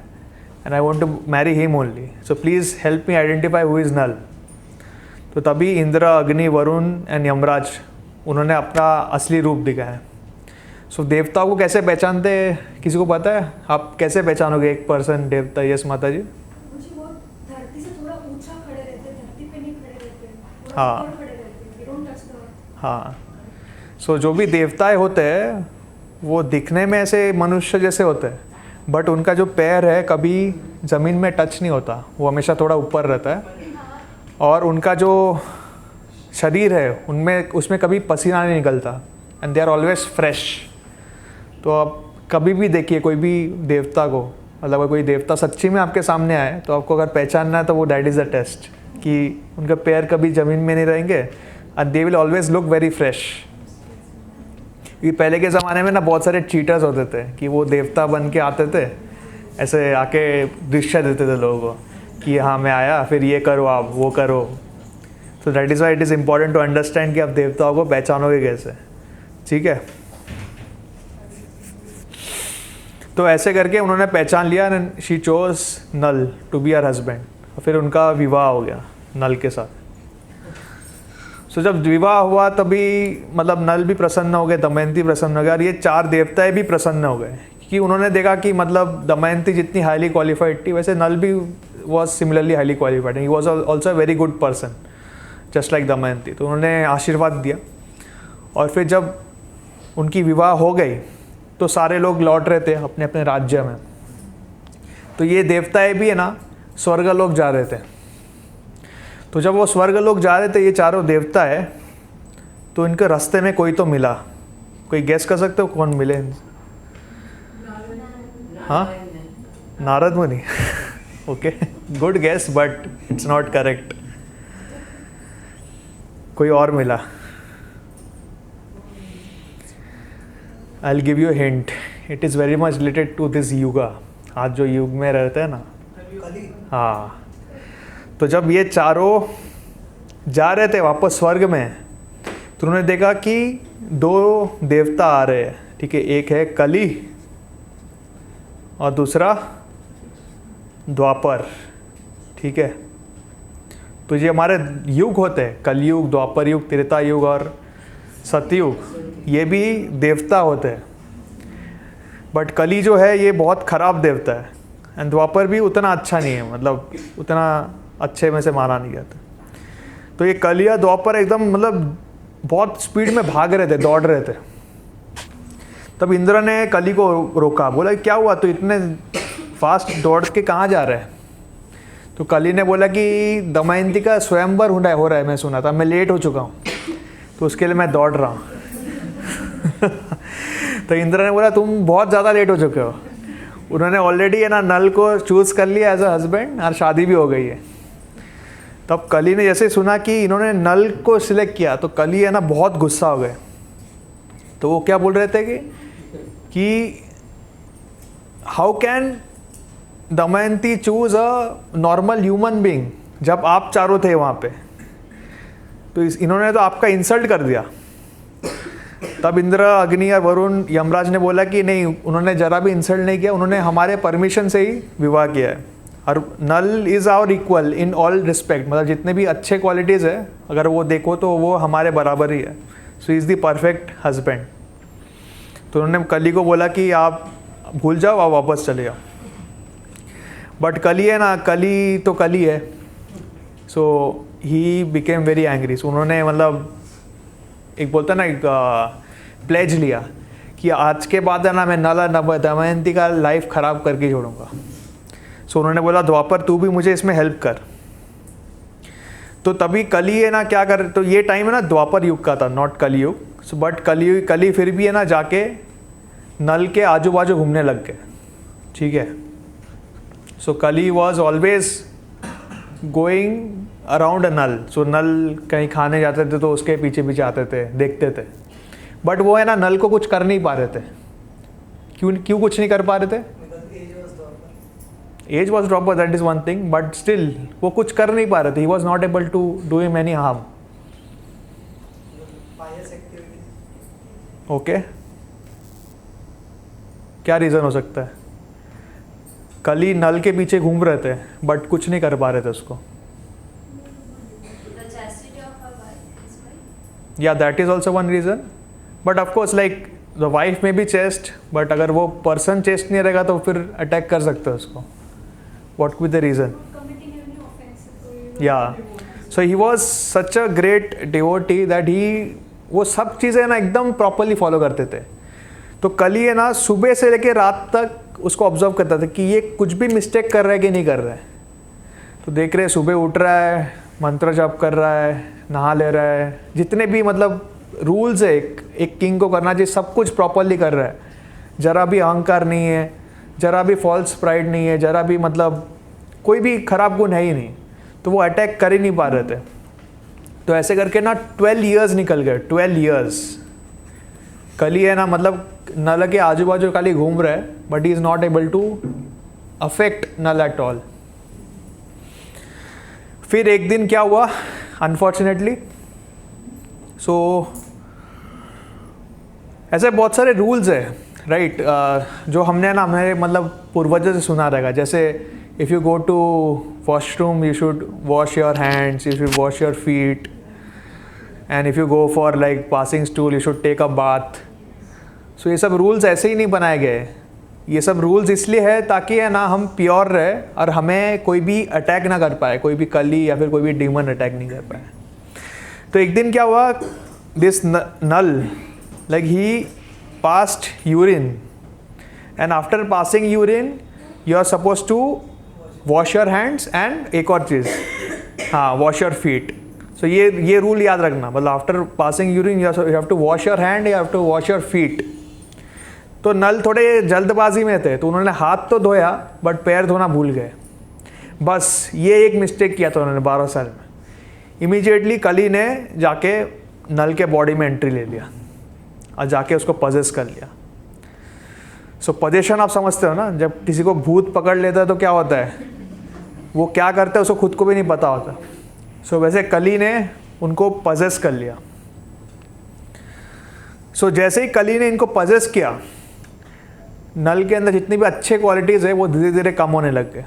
and I want to marry him only, so please help me identify who is Nal. तो तभी इंद्र, अग्नि, वरुण एंड यमराज उन्होंने अपना असली रूप दिखाया। सो देवताओं को कैसे पहचानते हैं, किसी को पता है? आप कैसे पहचानोगे एक पर्सन देवता? यस माता जी। मुझे वो धरती से थोड़ा ऊंचा खड़े रहते, धरती पे नहीं खड़े रहते, हाँ। ऊपर खड़े रहते, they don't touch the earth। हाँ, सो जो भी देवताएं होते हैं वो दिखने में ऐसे मनुष्य जैसे होते हैं, बट उनका जो पैर है कभी ज़मीन में टच नहीं होता, वो हमेशा थोड़ा ऊपर रहता है। और उनका जो शरीर है उनमें उसमें कभी पसीना नहीं निकलता, and they are always fresh. तो आप कभी भी देखिए कोई भी देवता को, मतलब कोई देवता सच्ची में आपके सामने आए तो आपको अगर पहचानना है तो वो दैट इज़ द टेस्ट, कि उनके पैर कभी ज़मीन में नहीं रहेंगे and they will always look very fresh. क्योंकि पहले के ज़माने में ना बहुत सारे चीटर्स होते थे कि वो देवता बन के आते थे, ऐसे आके दृश्य देते थे लोगों को कि हाँ मैं आया, फिर ये करो आप, वो करो। So that is why it is important to understand कि आप देवताओं को पहचानोगे कैसे। ठीक है, तो ऐसे करके उन्होंने पहचान लिया and she chose Nal to be her husband. फिर उनका विवाह हो गया नल के साथ। सो जब विवाह हुआ तभी मतलब नल भी प्रसन्न हो गए, दमयंती प्रसन्न हो गया, और ये 4 देवताएं भी प्रसन्न हो गए कि उन्होंने देखा कि मतलब दमयंती जितनी हाईली क्वालिफाइड थी वैसे नल भी was similarly highly qualified, he was also a very good person just like Damayanti. तो उन्होंने आशीर्वाद दिया, और फिर जब उनकी विवाह हो गई तो सारे लोग लौट रहे थे अपने अपने राज्य में। तो ये देवताएं भी है ना स्वर्गलोक जा रहे थे। तो जब वो स्वर्गलोक जा रहे थे ये चारों देवता है, तो इनके रास्ते में कोई तो मिला। कोई गेस कर सकते हो कौन मिले? हाँ, Narad Muni. Okay, good guess but it's not correct. कोई और मिला। I will give you hint, it is very much related to this yuga. आज जो युग में रहते हैं ना, हाँ। तो जब ये चारों जा रहे थे वापस स्वर्ग में, तो उन्होंने देखा कि 2 देवता आ रहे हैं। ठीक है, एक है कली और दूसरा द्वापर। ठीक है, तो ये हमारे युग होते हैं, कलयुग, द्वापर युग, त्रेता युग और सतयुग, ये भी देवता होते हैं। बट कली जो है ये बहुत ख़राब देवता है, एंड द्वापर भी उतना अच्छा नहीं है, मतलब उतना अच्छे में से माना नहीं जाता। तो ये कली या द्वापर एकदम मतलब बहुत स्पीड में भाग रहे थे, दौड़ रहे थे। तब इंद्र ने कली को रोका, बोला क्या हुआ, तो इतने फास्ट दौड़ के कहाँ जा रहे हैं? तो कली ने बोला कि दमयंती का स्वयंवर हो रहा है, मैं सुना था, मैं लेट हो चुका हूँ, तो उसके लिए मैं दौड़ रहा हूँ। तो इंद्र ने बोला तुम बहुत ज़्यादा लेट हो चुके हो। उन्होंने ऑलरेडी है ना नल को चूज़ कर लिया एज अ हस्बैंड, और शादी भी हो गई है। तब कली ने जैसे सुना कि इन्होंने नल को सिलेक्ट किया, तो कली है ना बहुत गुस्सा हो गए। तो वो क्या बोल रहे थे कि how can Damayanti choose a normal human being, जब आप चारों थे वहाँ पे, तो इन्होंने तो आपका इंसल्ट कर दिया। तब इंद्र, अग्नि और वरुण, यमराज ने बोला कि नहीं, उन्होंने जरा भी इंसल्ट नहीं किया, उन्होंने हमारे परमिशन से ही विवाह किया है, और Nal is our equal in all respect, मतलब जितने भी अच्छे क्वालिटीज़ है अगर वो देखो तो वो हमारे बराबर ही है। So is the perfect husband. तो उन्होंने कली को बोला कि आप भूल जाओ, आप वापस चले जाओ। बट कली है ना, कली तो कली है, so he became very angry. सो उन्होंने मतलब एक बोलता ना एक प्लेज लिया कि आज के बाद है ना मैं नल दमयंती का लाइफ ख़राब करके छोड़ूंगा। सो उन्होंने बोला द्वापर तू भी मुझे इसमें हेल्प कर। तो तभी कली है ना क्या कर, तो ये टाइम है ना द्वापर युग का था, नॉट कलयुग। सो बट कली फिर भी है ना जाके नल के आजू बाजू घूमने लग गए। ठीक है, सो कली वॉज ऑलवेज गोइंग अराउंड अ नल। सो नल कहीं खाने जाते थे तो उसके पीछे पीछे आते थे, देखते थे, बट वो है ना नल को कुछ कर नहीं पा रहे थे। क्यों कुछ नहीं कर पा रहे थे? As was dropper, that is one thing, but still वो कुछ कर नहीं पा रहे थे। He was not able to do him any harm. Okay, क्या रीज़न हो सकता है? कली नल के पीछे घूम रहे थे बट कुछ नहीं कर पा रहे थे उसको. The chastity of her wife is why. या that is also one reason. But of course like the wife में भी चेस्ट, बट अगर वो पर्सन चेस्ट नहीं रहेगा तो फिर अटैक कर सकते हैं उसको. What could the reason? committing any offense. So he was या so he was such a great devotee that he वो सब चीज़ें ना एकदम प्रॉपरली फॉलो करते थे. तो कली है ना सुबह से लेकर रात तक उसको ऑब्जर्व करता था कि ये कुछ भी मिस्टेक कर रहा है कि नहीं कर रहा है. तो देख रहे सुबह उठ रहा है, मंत्र जाप कर रहा है, नहा ले रहा है, जितने भी मतलब रूल्स है एक किंग को करना चाहिए सब कुछ प्रॉपरली कर रहा है. जरा भी अहंकार नहीं है, जरा भी फॉल्स प्राइड नहीं है, जरा भी मतलब कोई भी खराब गुण है ही नहीं. तो वो अटैक कर ही नहीं पा रहे थे. तो ऐसे करके ना 12 ईयर्स निकल गए. 12 ईयर्स कली है ना मतलब नल के आजू बाजू खाली घूम रहा है but he is not able to affect Nal at all. फिर एक दिन क्या हुआ अनफॉर्चुनेटली, सो ऐसे बहुत सारे रूल्स है राइट जो हमने ना हमारे मतलब पूर्वजों से सुना रहेगा. जैसे if you go to washroom you should wash your hands, you should wash your feet, and if you go for like passing stool you should take a bath. So ये सब रूल्स ऐसे ही नहीं बनाए गए. ये सब रूल्स इसलिए है ताकि है ना हम प्योर रहे और हमें कोई भी अटैक ना कर पाए, कोई भी कली या फिर कोई भी डीमन अटैक नहीं कर पाए. तो एक दिन क्या हुआ, this Nal like he passed urine and after passing urine you are suppose to wash your hands and एक और चीज़ हाँ वॉश योर फीट. सो ये रूल याद रखना, मतलब after passing urine you have to wash your hand, you have to wash your feet. तो नल थोड़े जल्दबाजी में थे तो उन्होंने हाथ तो धोया बट पैर धोना भूल गए. बस ये एक मिस्टेक किया था उन्होंने 12 साल में. इमीडिएटली कली ने जाके नल के बॉडी में एंट्री ले लिया और जाके उसको पजेस कर लिया. सो पोजेशन आप समझते हो ना, जब किसी को भूत पकड़ लेता है तो क्या होता है, वो क्या करता है उसको खुद को भी नहीं पता होता. सो वैसे कली ने उनको पजेस कर लिया. सो जैसे ही कली ने इनको पजेस किया नल के अंदर जितनी भी अच्छे क्वालिटीज़ है वो धीरे धीरे कम होने लग गए.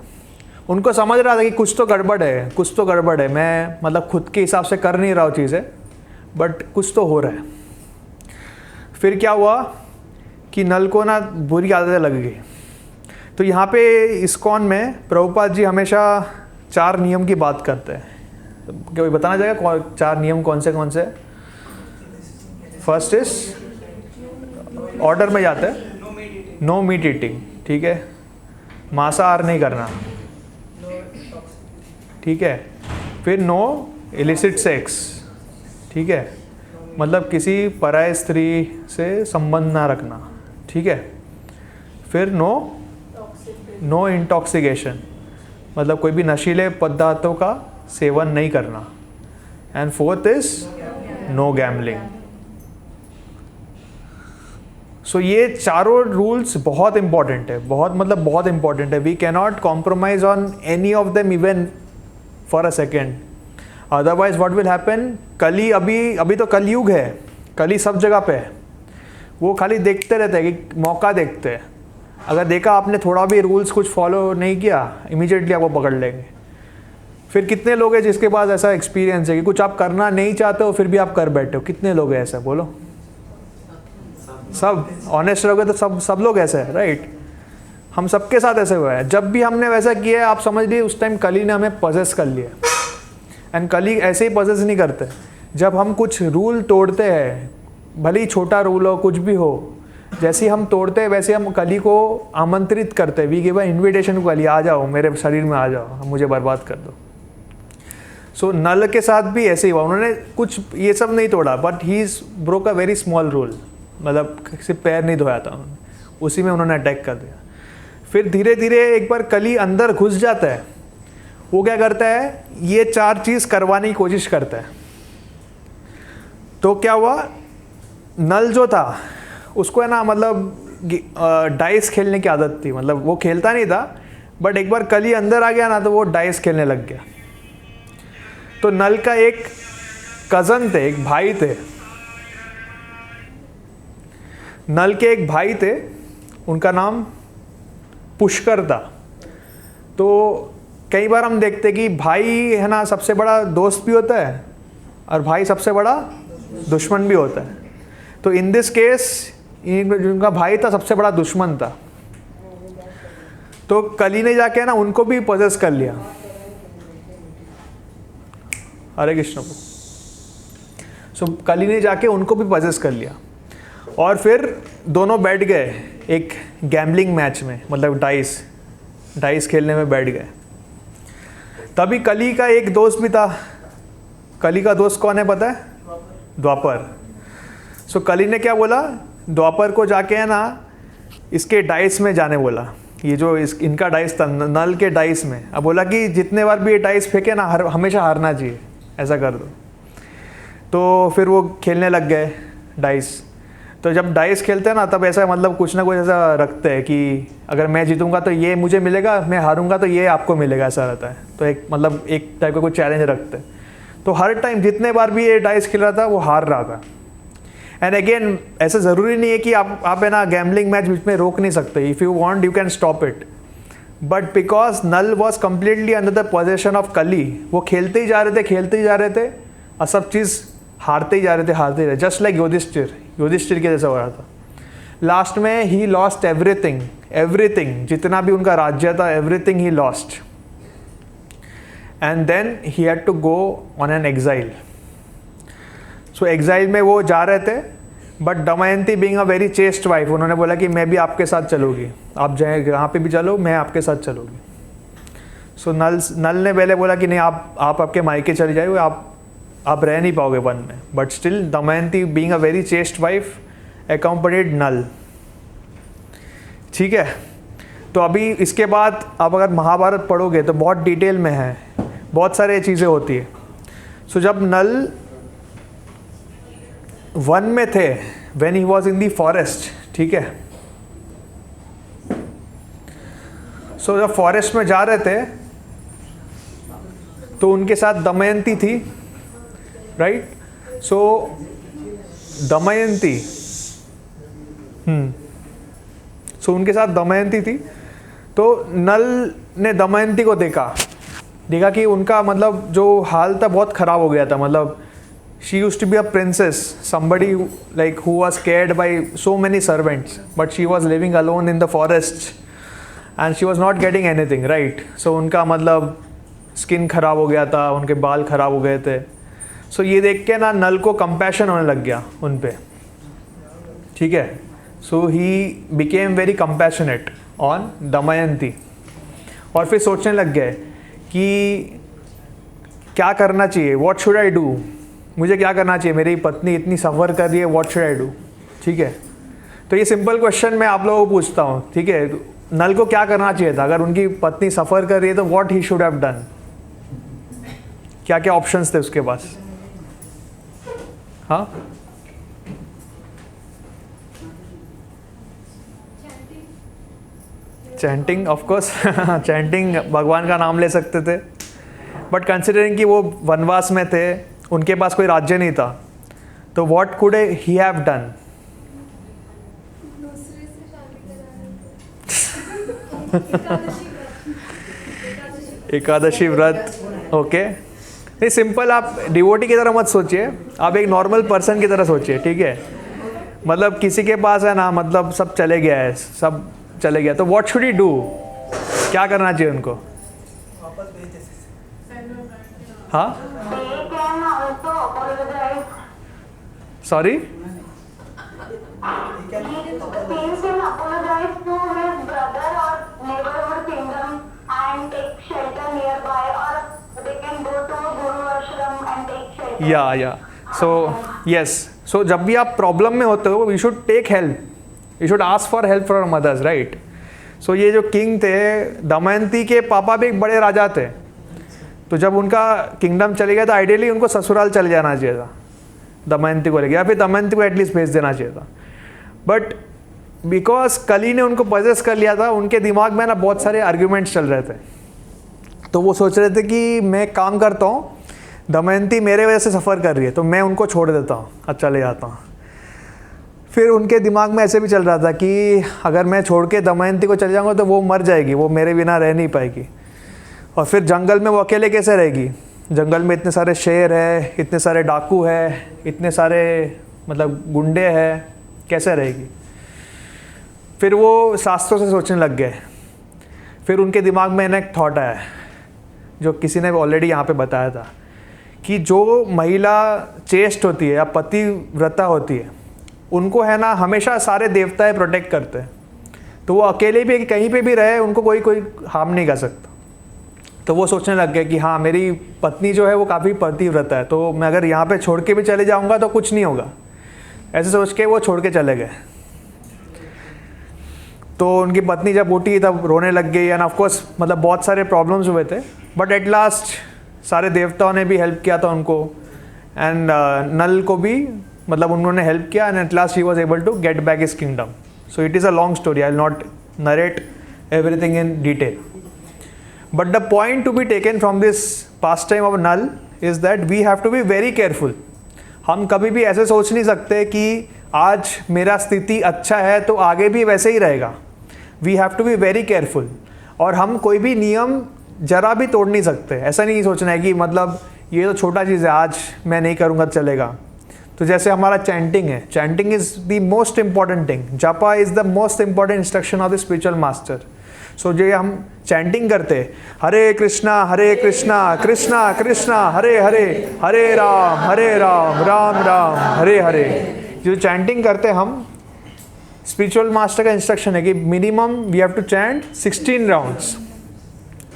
उनको समझ रहा था कि कुछ तो गड़बड़ है, कुछ तो गड़बड़ है, मैं मतलब खुद के हिसाब से कर नहीं रहा हूँ चीज़ें बट कुछ तो हो रहा है. फिर क्या हुआ कि नल को ना बुरी आदतें लग गई. तो यहाँ पे इस्कॉन में प्रभुपाद जी हमेशा 4 नियम की बात करते हैं. क्या कोई बताना चाहेगा 4 नियम कौन से? फर्स्ट इज ऑर्डर में जाते हैं, नो मीट ईटिंग, ठीक है, मांसाहार नहीं करना, ठीक है. फिर नो इलिसिट सेक्स, ठीक है, मतलब किसी पराय स्त्री से संबंध ना रखना, ठीक है. फिर नो इंटॉक्सिकेशन, मतलब कोई भी नशीले पदार्थों का सेवन नहीं करना. And fourth is no gambling. So ये चारों रूल्स बहुत इंपॉर्टेंट है, बहुत इंपॉर्टेंट है. We can not compromise on any of them even for a second. Otherwise what will happen, कली अभी तो कलयुग है, कली सब जगह पे है. वो खाली देखते रहते हैं कि मौका देखते हैं. अगर देखा आपने थोड़ा भी रूल्स कुछ फॉलो नहीं किया इमीडिएटली आपको पकड़ लेंगे. फिर कितने लोग हैं जिसके पास ऐसा एक्सपीरियंस है कि कुछ आप करना नहीं चाहते हो फिर भी आप कर बैठे हो? कितने लोग हैं ऐसा, बोलो. सब ऑनेस्ट रहोगे तो सब लोग ऐसे हैं, राइट. हम सबके साथ ऐसे हुआ है. जब भी हमने वैसा किया है आप समझ लिए उस टाइम कली ने हमें पजेस कर लिया. एंड कली ऐसे ही पजेस नहीं करते. जब हम कुछ रूल तोड़ते हैं, भले ही छोटा रूल हो कुछ भी हो, जैसे ही हम तोड़ते हैं वैसे हम कली को आमंत्रित करते हैं. We give a invitation to Kali, आ जाओ मेरे शरीर में आ जाओ, मुझे बर्बाद कर दो. सो नल के साथ भी ऐसे ही हुआ. उन्होंने कुछ ये सब नहीं तोड़ा but he broke a very small rule, मतलब सिर्फ पैर नहीं धोया था उन्होंने, उसी में उन्होंने अटैक कर दिया. फिर धीरे धीरे एक बार कली अंदर घुस जाता है. वो क्या करता है, ये 4 चीज़ करवाने की कोशिश करता है. तो क्या हुआ, नल जो था उसको है ना मतलब डाइस खेलने की आदत थी. मतलब वो खेलता नहीं था बट एक बार कली अंदर आ गया ना तो वो डाइस खेलने लग गया. तो नल का एक कज़न थे, एक भाई थे, नल के एक भाई थे, उनका नाम पुष्कर था. तो कई बार हम देखते हैं कि भाई है ना सबसे बड़ा दोस्त भी होता है और भाई सबसे बड़ा दुश्मन भी होता है। तो इन दिस केस जिनका भाई था सबसे बड़ा दुश्मन था। तो कली ने जाके ना उनको भी पजेस कर लिया। हरे कृष्ण। सो कली ने जाके उनको भी पजेस कर लिया और फिर दोनों बैठ गए एक गैम्बलिंग मैच में, मतलब डाइस खेलने में बैठ गए। तभी कली का एक दोस्त भी था। कली का दोस्त कौन है पता है? द्वापर। सो कली ने क्या बोला, द्वापर को जाके है ना इसके डाइस में जाने बोला। ये जो इनका डाइस था नल के डाइस में। अब बोला कि जितने बार भी ये डाइस फेंके ना हमेशा हारना चाहिए, ऐसा कर दो। तो फिर वो खेलने लग गए डाइस। तो जब डाइस खेलते हैं ना तब ऐसा मतलब कुछ ना कुछ ऐसा रखते हैं कि अगर मैं जीतूंगा तो ये मुझे मिलेगा, मैं हारूंगा तो ये आपको मिलेगा, ऐसा रहता है। तो एक मतलब एक टाइप का कुछ चैलेंज रखते हैं। तो हर टाइम जितने बार भी ये डाइस खेल रहा था वो हार रहा था। एंड अगेन ऐसा ज़रूरी नहीं है कि आप है ना गैम्बलिंग मैच बीच में रोक नहीं सकते। If you want you can stop it, but because Nal was completely under the possession of Kali, वो खेलते ही जा रहे थे और सब चीज़ हारते ही जा रहे थे। जस्ट लाइक युधिष्ठिर के जैसा हो रहा था। लास्ट में ही लॉस्ट एवरीथिंग, जितना भी उनका राज्य था everything he lost. And then he had to go on an exile. So exile में वो जा रहे थे, but Damayanti being a very chaste wife, उन्होंने बोला कि मैं भी आपके साथ चलूँगी, आप जाए जहाँ पे भी चलो मैं आपके साथ चलूँगी। सो नल ने पहले बोला कि नहीं आप आपके मायके चले जाइए, आप रह नहीं पाओगे वन में। But still Damayanti being a very chaste wife accompanied Nal. ठीक है। तो अभी इसके बाद आप अगर महाभारत पढ़ोगे तो बहुत डिटेल में है, बहुत सारे चीज़ें होती है। सो जब नल वन में थे, when he was in the forest, ठीक है, सो जब फॉरेस्ट में जा रहे थे तो उनके साथ दमयंती थी, राइट। सो दमयंती सो उनके साथ दमयंती थी। तो नल ने दमयंती को देखा कि उनका मतलब जो हाल था बहुत ख़राब हो गया था। मतलब she used to be a princess, somebody like who was cared by so many servants, but she was living alone in the forest and she was not getting anything, right? So उनका मतलब स्किन ख़राब हो गया था, उनके बाल ख़राब हो गए थे। सो ये देख के ना नल को कंपैशन होने लग गया उन पे, ठीक है। So he became very compassionate on Damayanti और फिर सोचने लग गए कि क्या करना चाहिए, व्हाट शुड आई डू, मुझे क्या करना चाहिए, मेरी पत्नी इतनी सफ़र कर रही है, व्हाट शुड आई डू। ठीक है। तो ये सिंपल क्वेश्चन मैं आप लोगों को पूछता हूँ, ठीक है। नल को क्या करना चाहिए था, अगर उनकी पत्नी सफ़र कर रही है तो what he should have done, क्या क्या ऑप्शंस थे उसके पास? हाँ, चैंटिंग, ऑफ कोर्स चैंटिंग, भगवान का नाम ले सकते थे। बट कंसिडरिंग कि वो वनवास में थे, उनके पास कोई राज्य नहीं था, तो what could he have done? दूसरे से शादी कराने। एकादशी व्रत, ओके। नहीं, सिंपल, आप डिवोटी की तरह मत सोचिए, आप एक नॉर्मल पर्सन की तरह सोचिए, ठीक है। मतलब किसी के पास है ना, मतलब सब चले गया है, सब चले गया, तो व्हाट शुड ही डू, क्या करना चाहिए उनको? हाँ, सॉरी, या सो यस, सो जब भी आप प्रॉब्लम में होते हो, you should take help, you should ask for help from mothers, right. So ये जो किंग थे, दमयंती के पापा भी एक बड़े राजा थे, तो जब उनका किंगडम चले गया था, आइडियली उनको ससुराल चले जाना चाहिए था दमयंती को लेके, या फिर दमयंती को एटलीस्ट भेज देना चाहिए था। बट बिकॉज कली ने उनको पजेस कर लिया था, उनके दिमाग में ना बहुत सारे आर्ग्यूमेंट्स चल रहे थे। तो वो सोच रहे थे कि मैं काम करता हूँ, दमयंती मेरे वजह से सफ़र कर रही है, तो मैं उनको छोड़ देता हूँ, अच्छा ले जाता हूँ। फिर उनके दिमाग में ऐसे भी चल रहा था कि अगर मैं छोड़ के दमयंती को चले जाऊँगा तो वो मर जाएगी, वो मेरे बिना रह नहीं पाएगी। और फिर जंगल में वो अकेले कैसे रहेगी? जंगल में इतने सारे शेर है, इतने सारे डाकू है, इतने सारे मतलब गुंडे हैं, कैसे रहेगी? फिर वो शास्त्रों से सोचने लग गए। फिर उनके दिमाग में एक थॉट आया जो किसी ने ऑलरेडी यहाँ पे बताया था कि जो महिला चेस्ट होती है या पतिव्रता होती है, उनको है ना हमेशा सारे देवताएं प्रोटेक्ट करते हैं। तो वो अकेले भी कहीं पे भी रहे, उनको कोई हार्म नहीं कर सकता। तो वो सोचने लग गए कि हाँ, मेरी पत्नी जो है वो काफ़ी पतिव्रता है, तो मैं अगर यहाँ पे छोड़ के भी चले जाऊँगा तो कुछ नहीं होगा। ऐसे सोच के वो छोड़ के चले गए। तो उनकी पत्नी जब उठी तब रोने लग गई एंड ऑफ कोर्स मतलब बहुत सारे प्रॉब्लम्स हुए थे, बट एट लास्ट सारे देवताओं ने भी हेल्प किया था उनको एंड नल को भी मतलब उन्होंने हेल्प किया and at last he was able to get back his kingdom. So it is a long story, I will not narrate everything in detail, but the point to be taken from this pastime of Nal is that we have to be very careful. हम कभी भी ऐसे सोच नहीं सकते कि आज मेरा स्थिति अच्छा है तो आगे भी वैसे ही रहेगा। We have to be very careful. और हम कोई भी नियम जरा भी तोड़ नहीं सकते। ऐसा नहीं सोचना है कि मतलब ये तो छोटा चीज़ है, आज मैं नहीं करूँगा चलेगा। तो जैसे हमारा चैंटिंग है, chanting is the most important thing. Japa is the most important instruction of the spiritual master. So जो हम चैंटिंग करते, हरे कृष्णा कृष्णा कृष्णा हरे हरे, हरे राम राम राम हरे हरे, जो चैंटिंग करते हम, स्पिरिचुअल मास्टर का इंस्ट्रक्शन है कि minimum we have to chant 16 rounds.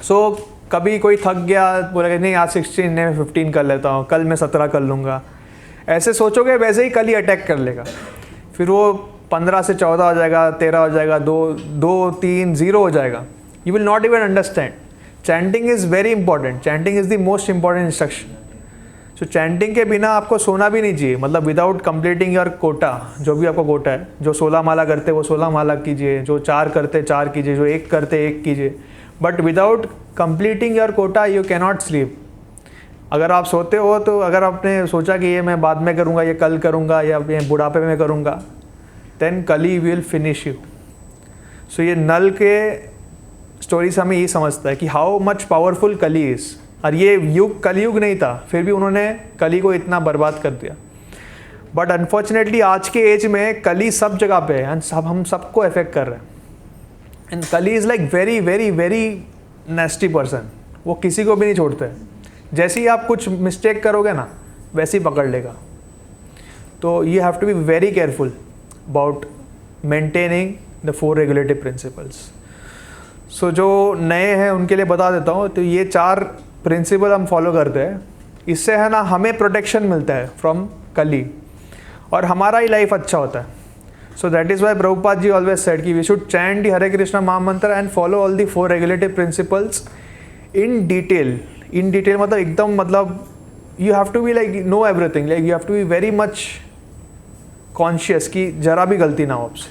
So कभी कोई थक गया, बोला कि नहीं आज 16 नहीं, मैं 15 कर लेता हूँ, कल मैं 17 कर लूँगा, ऐसे सोचोगे वैसे ही कल ही अटैक कर लेगा। फिर वो 15 से 14 हो जाएगा, 13 हो जाएगा, 2 3 0 हो जाएगा। You will not even understand. Chanting is very important. Chanting is the most important instruction. So chanting के बिना आपको सोना भी नहीं चाहिए, मतलब विदाउट कंप्लीटिंग योर कोटा। जो भी आपका कोटा है, जो 16 माला करते वो 16 माला कीजिए, जो 4 करते 4 कीजिए, जो 1 करते 1 कीजिए, but without completing your quota you cannot sleep. अगर आप सोते हो तो अगर आपने सोचा कि ये मैं बाद में करूँगा, ये कल करूँगा या ये बुढ़ापे में करूँगा, देन कली विल फिनिश यू। सो ये नल के स्टोरी से हमें ये समझता है कि हाउ मच पावरफुल कली इज़। और ये युग कलयुग नहीं था, फिर भी उन्होंने कली को इतना बर्बाद कर दिया। बट अनफॉर्चुनेटली आज के एज में कली सब जगह पे है, हम सबको अफेक्ट कर रहे हैं। एंड कली is like very very very नेस्टी person. वो किसी को भी नहीं छोड़ते। जैसे ही आप कुछ मिस्टेक करोगे ना, वैसे ही पकड़ लेगा। तो you have to be very careful about maintaining the 4 regulative principles. So जो नए हैं उनके लिए बता देता हूँ। तो ये 4 प्रिंसिपल हम फॉलो करते हैं, इससे है ना हमें प्रोटेक्शन मिलता है फ्रॉम कली और हमारा ही लाइफ अच्छा होता है। So that is why Prabhupada ji always said कि we should chant the Hare Krishna mahamantra and follow all the 4 regulative principles in detail. In detail मतलब एकदम, मतलब you have to be like know everything, like you have to be very much conscious कि जरा भी गलती ना हो आपसे।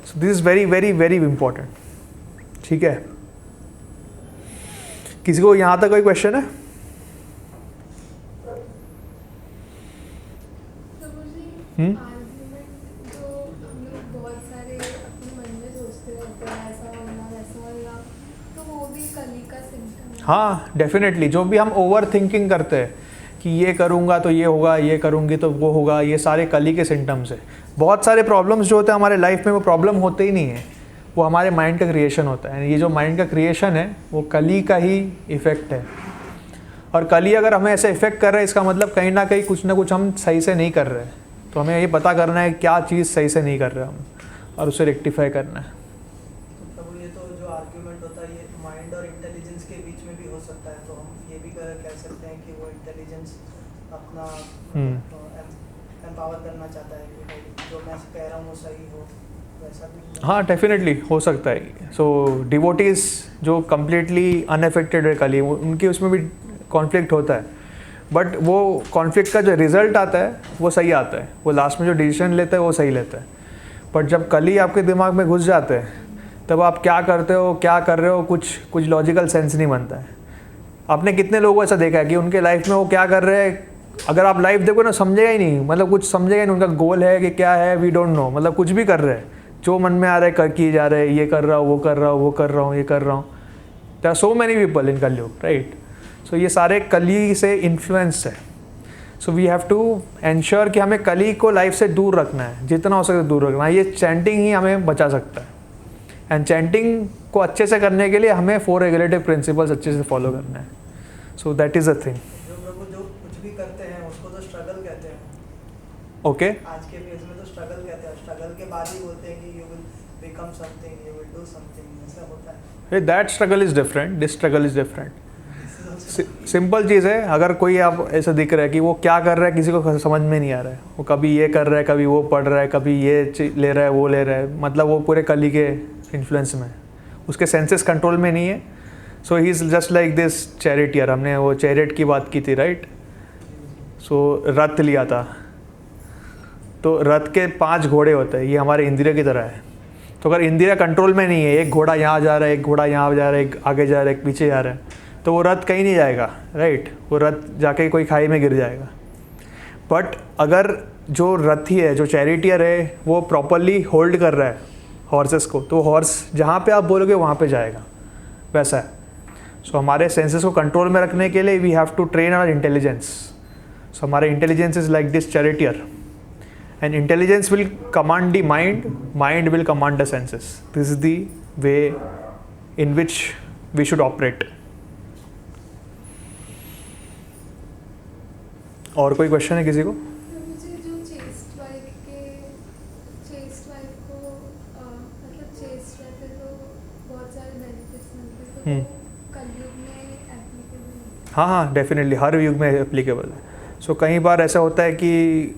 So this is very very very important. ठीक है, किसी को यहाँ तक कोई क्वेश्चन है? आर्गुमेंट जो हम लोग बहुत सारे अपने मन में सोचते रहते हैं, ऐसा होना वैसा होना, तो वो भी कली का सिम्टम है। हाँ डेफिनेटली। जो भी हम ओवर थिंकिंग करते हैं कि ये करूँगा तो ये होगा, ये करूँगी तो वो होगा, ये सारे कली के सिम्टम्स है। बहुत सारे प्रॉब्लम्स जो होते हैं हमारे लाइफ में, वो प्रॉब्लम होते ही नहीं है, वो हमारे माइंड का क्रिएशन होता है। ये जो माइंड का क्रिएशन है वो कली का ही इफ़ेक्ट है। और कली अगर हमें ऐसे इफ़ेक्ट कर रहा है, इसका मतलब कहीं ना कहीं कुछ ना कुछ हम सही से नहीं कर रहे हैं। तो हमें ये पता करना है क्या चीज़ सही से नहीं कर रहे हम, और उसे रेक्टिफाई करना है। तो ये तो जो आर्ग्यूमेंट होता है ये माइंड और इंटेलिजेंस के बीच में भी हो सकता है। तो हम ये भी कह सकते हैं कि वो इंटेलिजेंस अपना एम्पावर करना चाहता है कि जो मैं कह रहा हूँ वो सही हो, वैसा भी। हाँ डेफिनेटली हो सकता है। सो डिवोटीज जो कम्प्लीटली अनअफेक्टेड है कली, उनकी उसमें भी कॉन्फ्लिक्ट होता है, बट वो कॉन्फ्लिक्ट का जो रिजल्ट आता है वो सही आता है। वो लास्ट में जो डिसीजन लेता है वो सही लेता है। बट जब कली आपके दिमाग में घुस जाते हैं, तब आप क्या करते हो, क्या कर रहे हो, कुछ लॉजिकल सेंस नहीं बनता है। आपने कितने लोगों को ऐसा देखा है कि उनके लाइफ में वो क्या कर रहे हैं, अगर आप लाइफ देखो ना समझेगा ही नहीं, मतलब कुछ समझेगा ही नहीं। उनका गोल है कि क्या है, वी डोंट नो, मतलब कुछ भी कर रहे हैं, जो मन में आ रहा है कर किए जा रहे हैं, ये कर रहा हूँ, वो कर रहा हूँ, वो कर रहा हूँ, ये कर रहा हूँ। There are so many people in Kaliyuga, right? So ये सारे कली से इन्फ्लुएंस है. So we have to ensure कि हमें कली को लाइफ से दूर रखना है, जितना हो सके दूर रखना है. ये चैंटिंग ही हमें बचा सकता है. एंड चैंटिंग को अच्छे से करने के लिए हमें 4 रेगुलेटिव प्रिंसिपल्स अच्छे से फॉलो करना है. So that is a thing. जो प्रभु जो कुछ भी करते हैं उसको तो स्ट्रगल कहते हैं. ओके, आज के फेज में तो स्ट्रगल कहते हैं. स्ट्रगल के बाद ही बोलते हैं कि you will become something, you will do something. ऐसा होता है. That struggle is different, this struggle is different. Simple चीज़ है. अगर कोई आप ऐसा दिख रहा है कि वो क्या कर रहा है किसी को समझ में नहीं आ रहा है, वो कभी ये कर रहा है, कभी वो पढ़ रहा है, कभी ये ले रहा है, वो ले रहा है, मतलब वो पूरे कली के इन्फ्लुएंस में है, उसके सेंसेस कंट्रोल में नहीं है. So he is just like this chariot. हमने वो चैरिट की बात की थी, राइट? सो रथ लिया था, तो रथ के 5 घोड़े होते हैं. ये हमारे इंद्रिय की तरह है. तो अगर इंद्रिय कंट्रोल में नहीं है, एक घोड़ा यहाँ जा रहा है, एक घोड़ा यहाँ जा रहा है, एक आगे जा रहा है, एक पीछे जा रहा है, तो वो रथ कहीं नहीं जाएगा, राइट? वो रथ जाके कोई खाई में गिर जाएगा. बट अगर जो रथी है, जो चैरिटियर है, वो प्रॉपरली होल्ड कर रहा है हॉर्सेस को, तो हॉर्स जहाँ पे आप बोलोगे वहाँ पे जाएगा. वैसा है. सो हमारे सेंसेस को कंट्रोल में रखने के लिए we have to train our intelligence. So हमारे intelligence is like this chariot. And intelligence will command the mind, mind will command the senses. This is the way in which we should operate. और कोई क्वेश्चन है किसी को? मुझे जो चेस्ट वाइफ को मतलब चेस्ट रहते तो बहुत सारे बेनिफिट्स मिलते हैं, तो कलयुग में एप्लीकेबल? हाँ, डेफिनेटली हर युग में एप्लीकेबल है. सो कई बार ऐसा होता है कि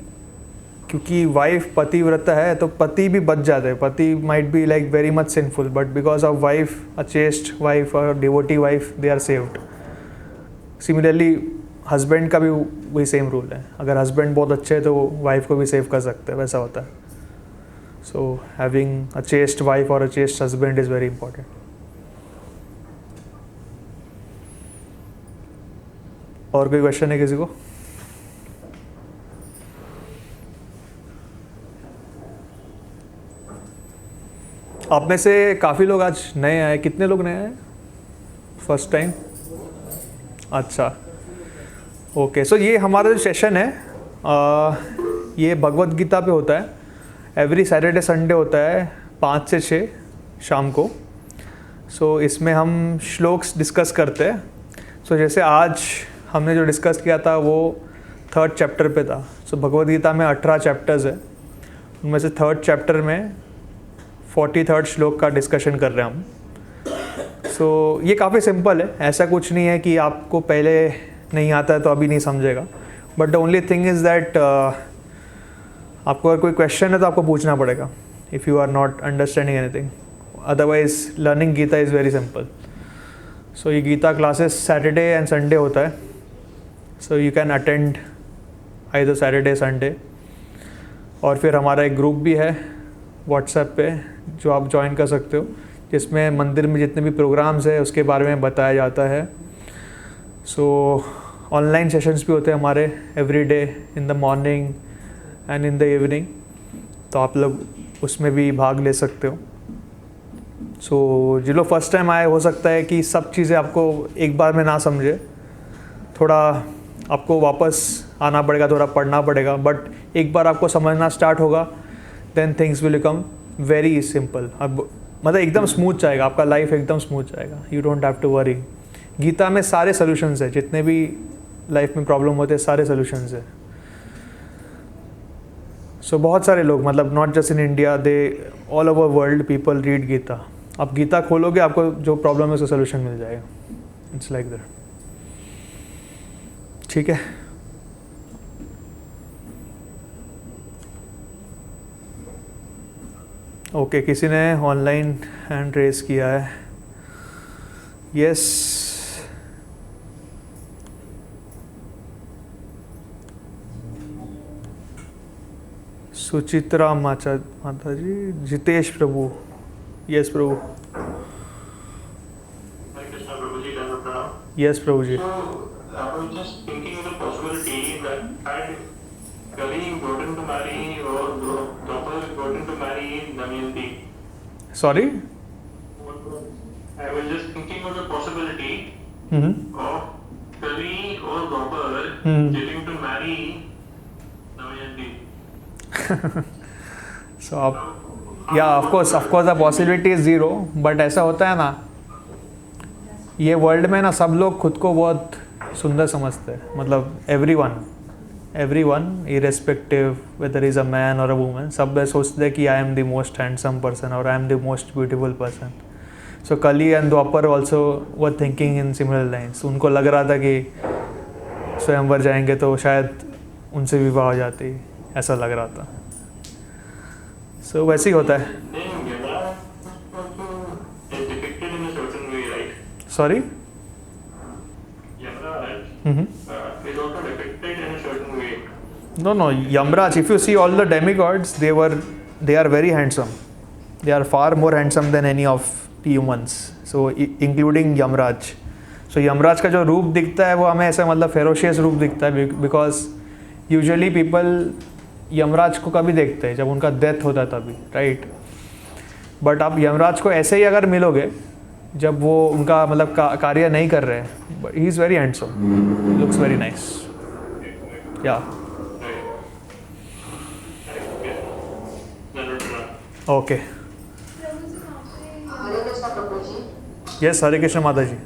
क्योंकि वाइफ पतिव्रता है तो पति भी बच जाते हैं. पति might be like very much sinful, but because of wife, a chaste wife और devotee wife, they are saved. Similarly husband का भी वही सेम रूल है. अगर हस्बैंड बहुत अच्छे हैं तो वो वाइफ को भी सेव कर सकते हैं, वैसा होता है. So having a chaste wife और a chaste husband is very important. और कोई क्वेश्चन है किसी को? आप में से काफ़ी लोग आज नए आए. कितने लोग नए आए फर्स्ट टाइम? अच्छा, ओके. सो ये हमारा जो सेशन है ये भगवत गीता पे होता है. एवरी सैटरडे संडे होता है 5 से 6 शाम को. सो इसमें हम श्लोक्स डिस्कस करते हैं. सो जैसे आज हमने जो डिस्कस किया था वो 3rd चैप्टर पे था. सो भगवत गीता में 18 चैप्टर्स है. उनमें से 3rd चैप्टर में 43rd श्लोक का डिस्कशन कर रहे हैं हम. सो ये काफ़ी सिंपल है. ऐसा कुछ नहीं है कि आपको पहले नहीं आता है तो अभी नहीं समझेगा. But the only thing is that आपको अगर कोई क्वेश्चन है तो आपको पूछना पड़ेगा if you are not understanding anything. Otherwise learning Gita is very simple. So ये Gita classes Saturday and Sunday होता है. So you can attend either Saturday Sunday. और फिर हमारा एक ग्रुप भी है व्हाट्सएप पे जो आप ज्वाइन कर सकते हो, जिसमें मंदिर में जितने भी प्रोग्राम्स है उसके बारे में बताया जाता है. सो ऑनलाइन सेशंस भी होते हैं हमारे every day in the morning and in the evening. तो आप लोग उसमें भी भाग ले सकते हो. सो जो लोग फर्स्ट टाइम आए, हो सकता है कि सब चीज़ें आपको एक बार में ना समझे, थोड़ा आपको वापस आना पड़ेगा, थोड़ा पढ़ना पड़ेगा. बट एक बार आपको समझना स्टार्ट होगा then things will become very simple. अब मतलब एकदम स्मूथ जाएगा, आपका लाइफ एकदम स्मूथ जाएगा. You don't have to worry. Gita में सारे सॉल्यूशंस है. जितने भी लाइफ में प्रॉब्लम होते हैं सारे सॉल्यूशंस है. सो बहुत सारे लोग, मतलब not just in India, they all over world people read Gita. आप गीता खोलोगे आपको जो प्रॉब्लम है उसका सोल्यूशन मिल जाएगा. It's like that. ठीक है. ओके, किसी ने ऑनलाइन हैंड रेस किया है. यस, सुचित्रा माता जी. जितेश प्रभु. यस प्रभु. हरे कृष्णा प्रभु जी, धन्यवाद प्रणाम. Yes Prabhu ji. So I was just thinking of the possibility that had Kali gotten to marry or Draupadi gotten to marry Damayanti. Sorry. I was just thinking of the possibility Mm-hmm. of Kali or Gopal getting to marry Damayanti. सो आप या of course the possibility is zero, but ऐसा होता है ना, ये वर्ल्ड में ना सब लोग खुद को बहुत सुंदर समझते हैं, मतलब every one irrespective whether is a man और अ वुमन, सब सोचते हैं कि I am the most handsome person और I am the most beautiful person. So Kali and Dvapar also were thinking in similar lines. उनको लग रहा था कि स्वयंवर जाएंगे तो शायद उनसे विवाह हो जाती, ऐसा लग रहा था. सो वैसे ही होता है. Then Yamaraj also is depicted in a certain way, right? Sorry. Yamaraj is also depicted in a certain way. No, Yamraj, if you see all the demigods, they are very handsome. They are far more handsome than any of the humans. So including Yamraj. So Yamraj का जो रूप दिखता है वो हमें ऐसा मतलब फेरोशियस रूप दिखता है, because usually people यमराज को कभी देखते हैं जब उनका डेथ होता है तभी, राइट. बट आप यमराज को ऐसे ही अगर मिलोगे जब वो उनका मतलब कार्य नहीं कर रहे हैं, he is very handsome, looks very nice. या ओके. प्रभु जी वहाँ पे हरे कृष्ण प्रभु जी. यस, हरे कृष्ण माता जी.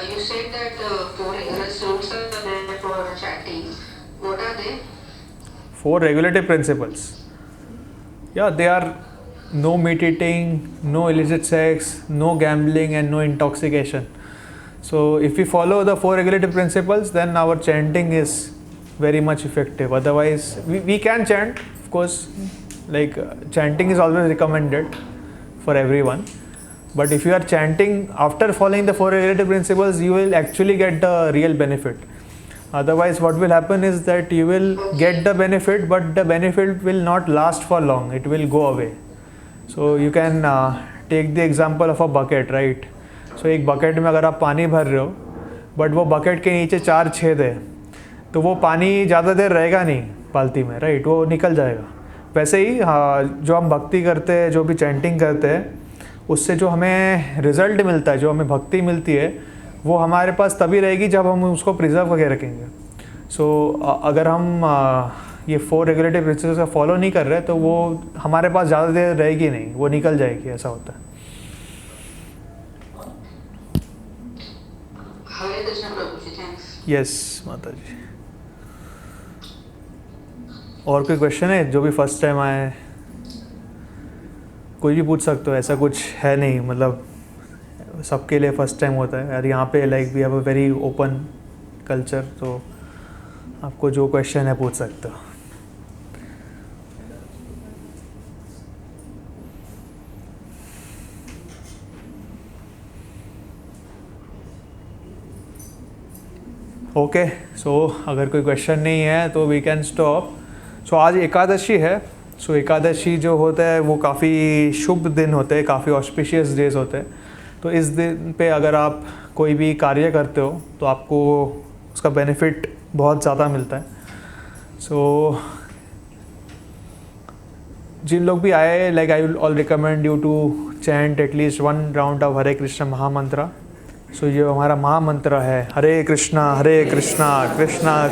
You said that four rules are there for chanting. What are they? 4 regulative principles. Yeah, they are no meat eating, no illicit sex, no gambling and no intoxication. So if we follow the 4 regulative principles, then our chanting is very much effective. Otherwise, we can chant, of course, like chanting is always recommended for everyone. But if you are chanting after following the 4 regulative principles, you will actually get the real benefit. Otherwise, what will happen is that you will get the benefit, but the benefit will not last for long. It will go away. So you can take the example of a bucket, right? So एक bucket में अगर आप पानी भर रहे हो, but वो bucket के नीचे 4 छेद है, तो वो पानी ज़्यादा देर रहेगा नहीं बाल्टी में, राइट, वो निकल जाएगा. वैसे ही जो हम भक्ति करते हैं, जो भी चैंटिंग करते हैं, उससे जो हमें रिज़ल्ट मिलता है, जो हमें भक्ति मिलती है, वो हमारे पास तभी रहेगी जब हम उसको प्रिजर्व करके रखेंगे. सो अगर हम ये 4 रेगुलेटिव प्रिंसिपल्स का फॉलो नहीं कर रहे तो वो हमारे पास ज़्यादा देर रहेगी नहीं, वो निकल जाएगी, ऐसा होता है. हरे कृष्ण प्रभु जी. थैंक्स. यस माता जी. और कोई क्वेश्चन है जो भी फर्स्ट टाइम आए? कोई भी पूछ सकते हो, ऐसा कुछ है नहीं, मतलब सबके लिए फर्स्ट टाइम होता है. और यहाँ पे like we have a very open culture, तो आपको जो क्वेश्चन है पूछ सकते हो. ओके, सो अगर कोई क्वेश्चन नहीं है तो वी कैन स्टॉप. सो आज एकादशी है. सो एकादशी जो होता है वो काफ़ी शुभ दिन होते हैं, काफ़ी ऑस्पिशियस डेज होते हैं. तो इस दिन पे अगर आप कोई भी कार्य करते हो तो आपको उसका बेनिफिट बहुत ज़्यादा मिलता है. सो जिन लोग भी आए, like I will all recommend you to chant at least 1 round of Hare Krishna mahamantra. So ये हमारा महामंत्र है, हरे कृष्णा कृष्णा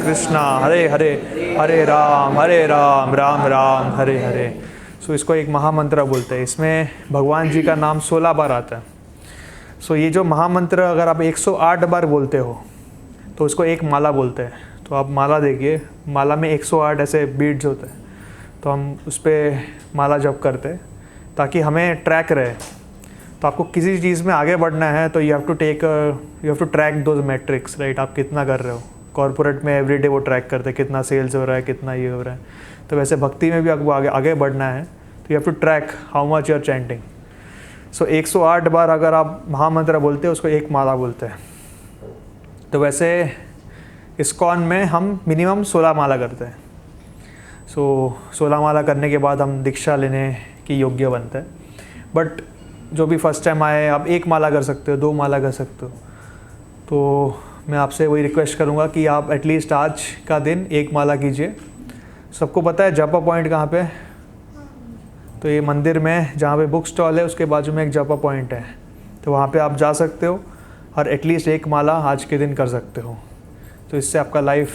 कृष्णा हरे हरे, हरे राम राम राम हरे हरे. सो इसको एक महामंत्र बोलते हैं. इसमें भगवान जी का नाम 16 बार आता है. सो ये जो महामंत्र अगर आप 108 बार बोलते हो तो उसको एक माला बोलते हैं. तो आप माला देखिए, माला में 108 ऐसे बीड्स होते हैं, तो हम उस पर माला जप करते हैं ताकि हमें ट्रैक रहे. तो आपको किसी चीज़ में आगे बढ़ना है तो you have to track those metrics, right. आप कितना कर रहे हो. कॉर्पोरेट में एवरीडे वो ट्रैक करते हैं कितना सेल्स हो रहा है, कितना ये हो रहा है. तो वैसे भक्ति में भी आपको आगे बढ़ना है तो you have to track how much you are chanting. So 108 बार अगर आप महामंत्र बोलते हैं उसको एक माला बोलते हैं. तो वैसे इस्कॉन में हम मिनिमम 16 माला करते हैं. सो 16 माला करने के बाद हम दीक्षा लेने की योग्य बनते हैं. बट जो भी फर्स्ट टाइम आए, आप 1 माला कर सकते हो, 2 माला कर सकते हो. तो मैं आपसे वही रिक्वेस्ट करूँगा कि आप एटलीस्ट आज का दिन 1 माला कीजिए. सबको पता है जपा पॉइंट कहाँ पे? तो तो ये मंदिर में जहाँ पे बुक स्टॉल है उसके बाजू में एक जपा पॉइंट है, तो वहाँ पे आप जा सकते हो और एटलीस्ट एक माला आज के दिन कर सकते हो। तो इससे आपका लाइफ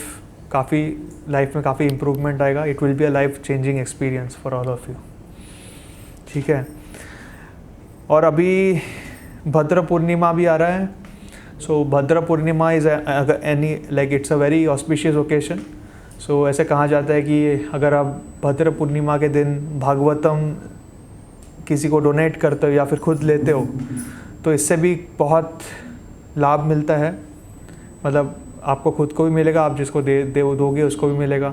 में काफ़ी इम्प्रूवमेंट आएगा। It will be a life changing experience for all of you. ठीक है, और अभी भद्र पूर्णिमा भी आ रहा है। So Bhadra Purnima is any like it's a very auspicious occasion. So ऐसे कहा जाता है कि अगर आप भद्र पूर्णिमा के दिन भागवतम किसी को डोनेट करते हो या फिर खुद लेते हो तो इससे भी बहुत लाभ मिलता है। मतलब आपको खुद को भी मिलेगा, आप जिसको दोगे उसको भी मिलेगा।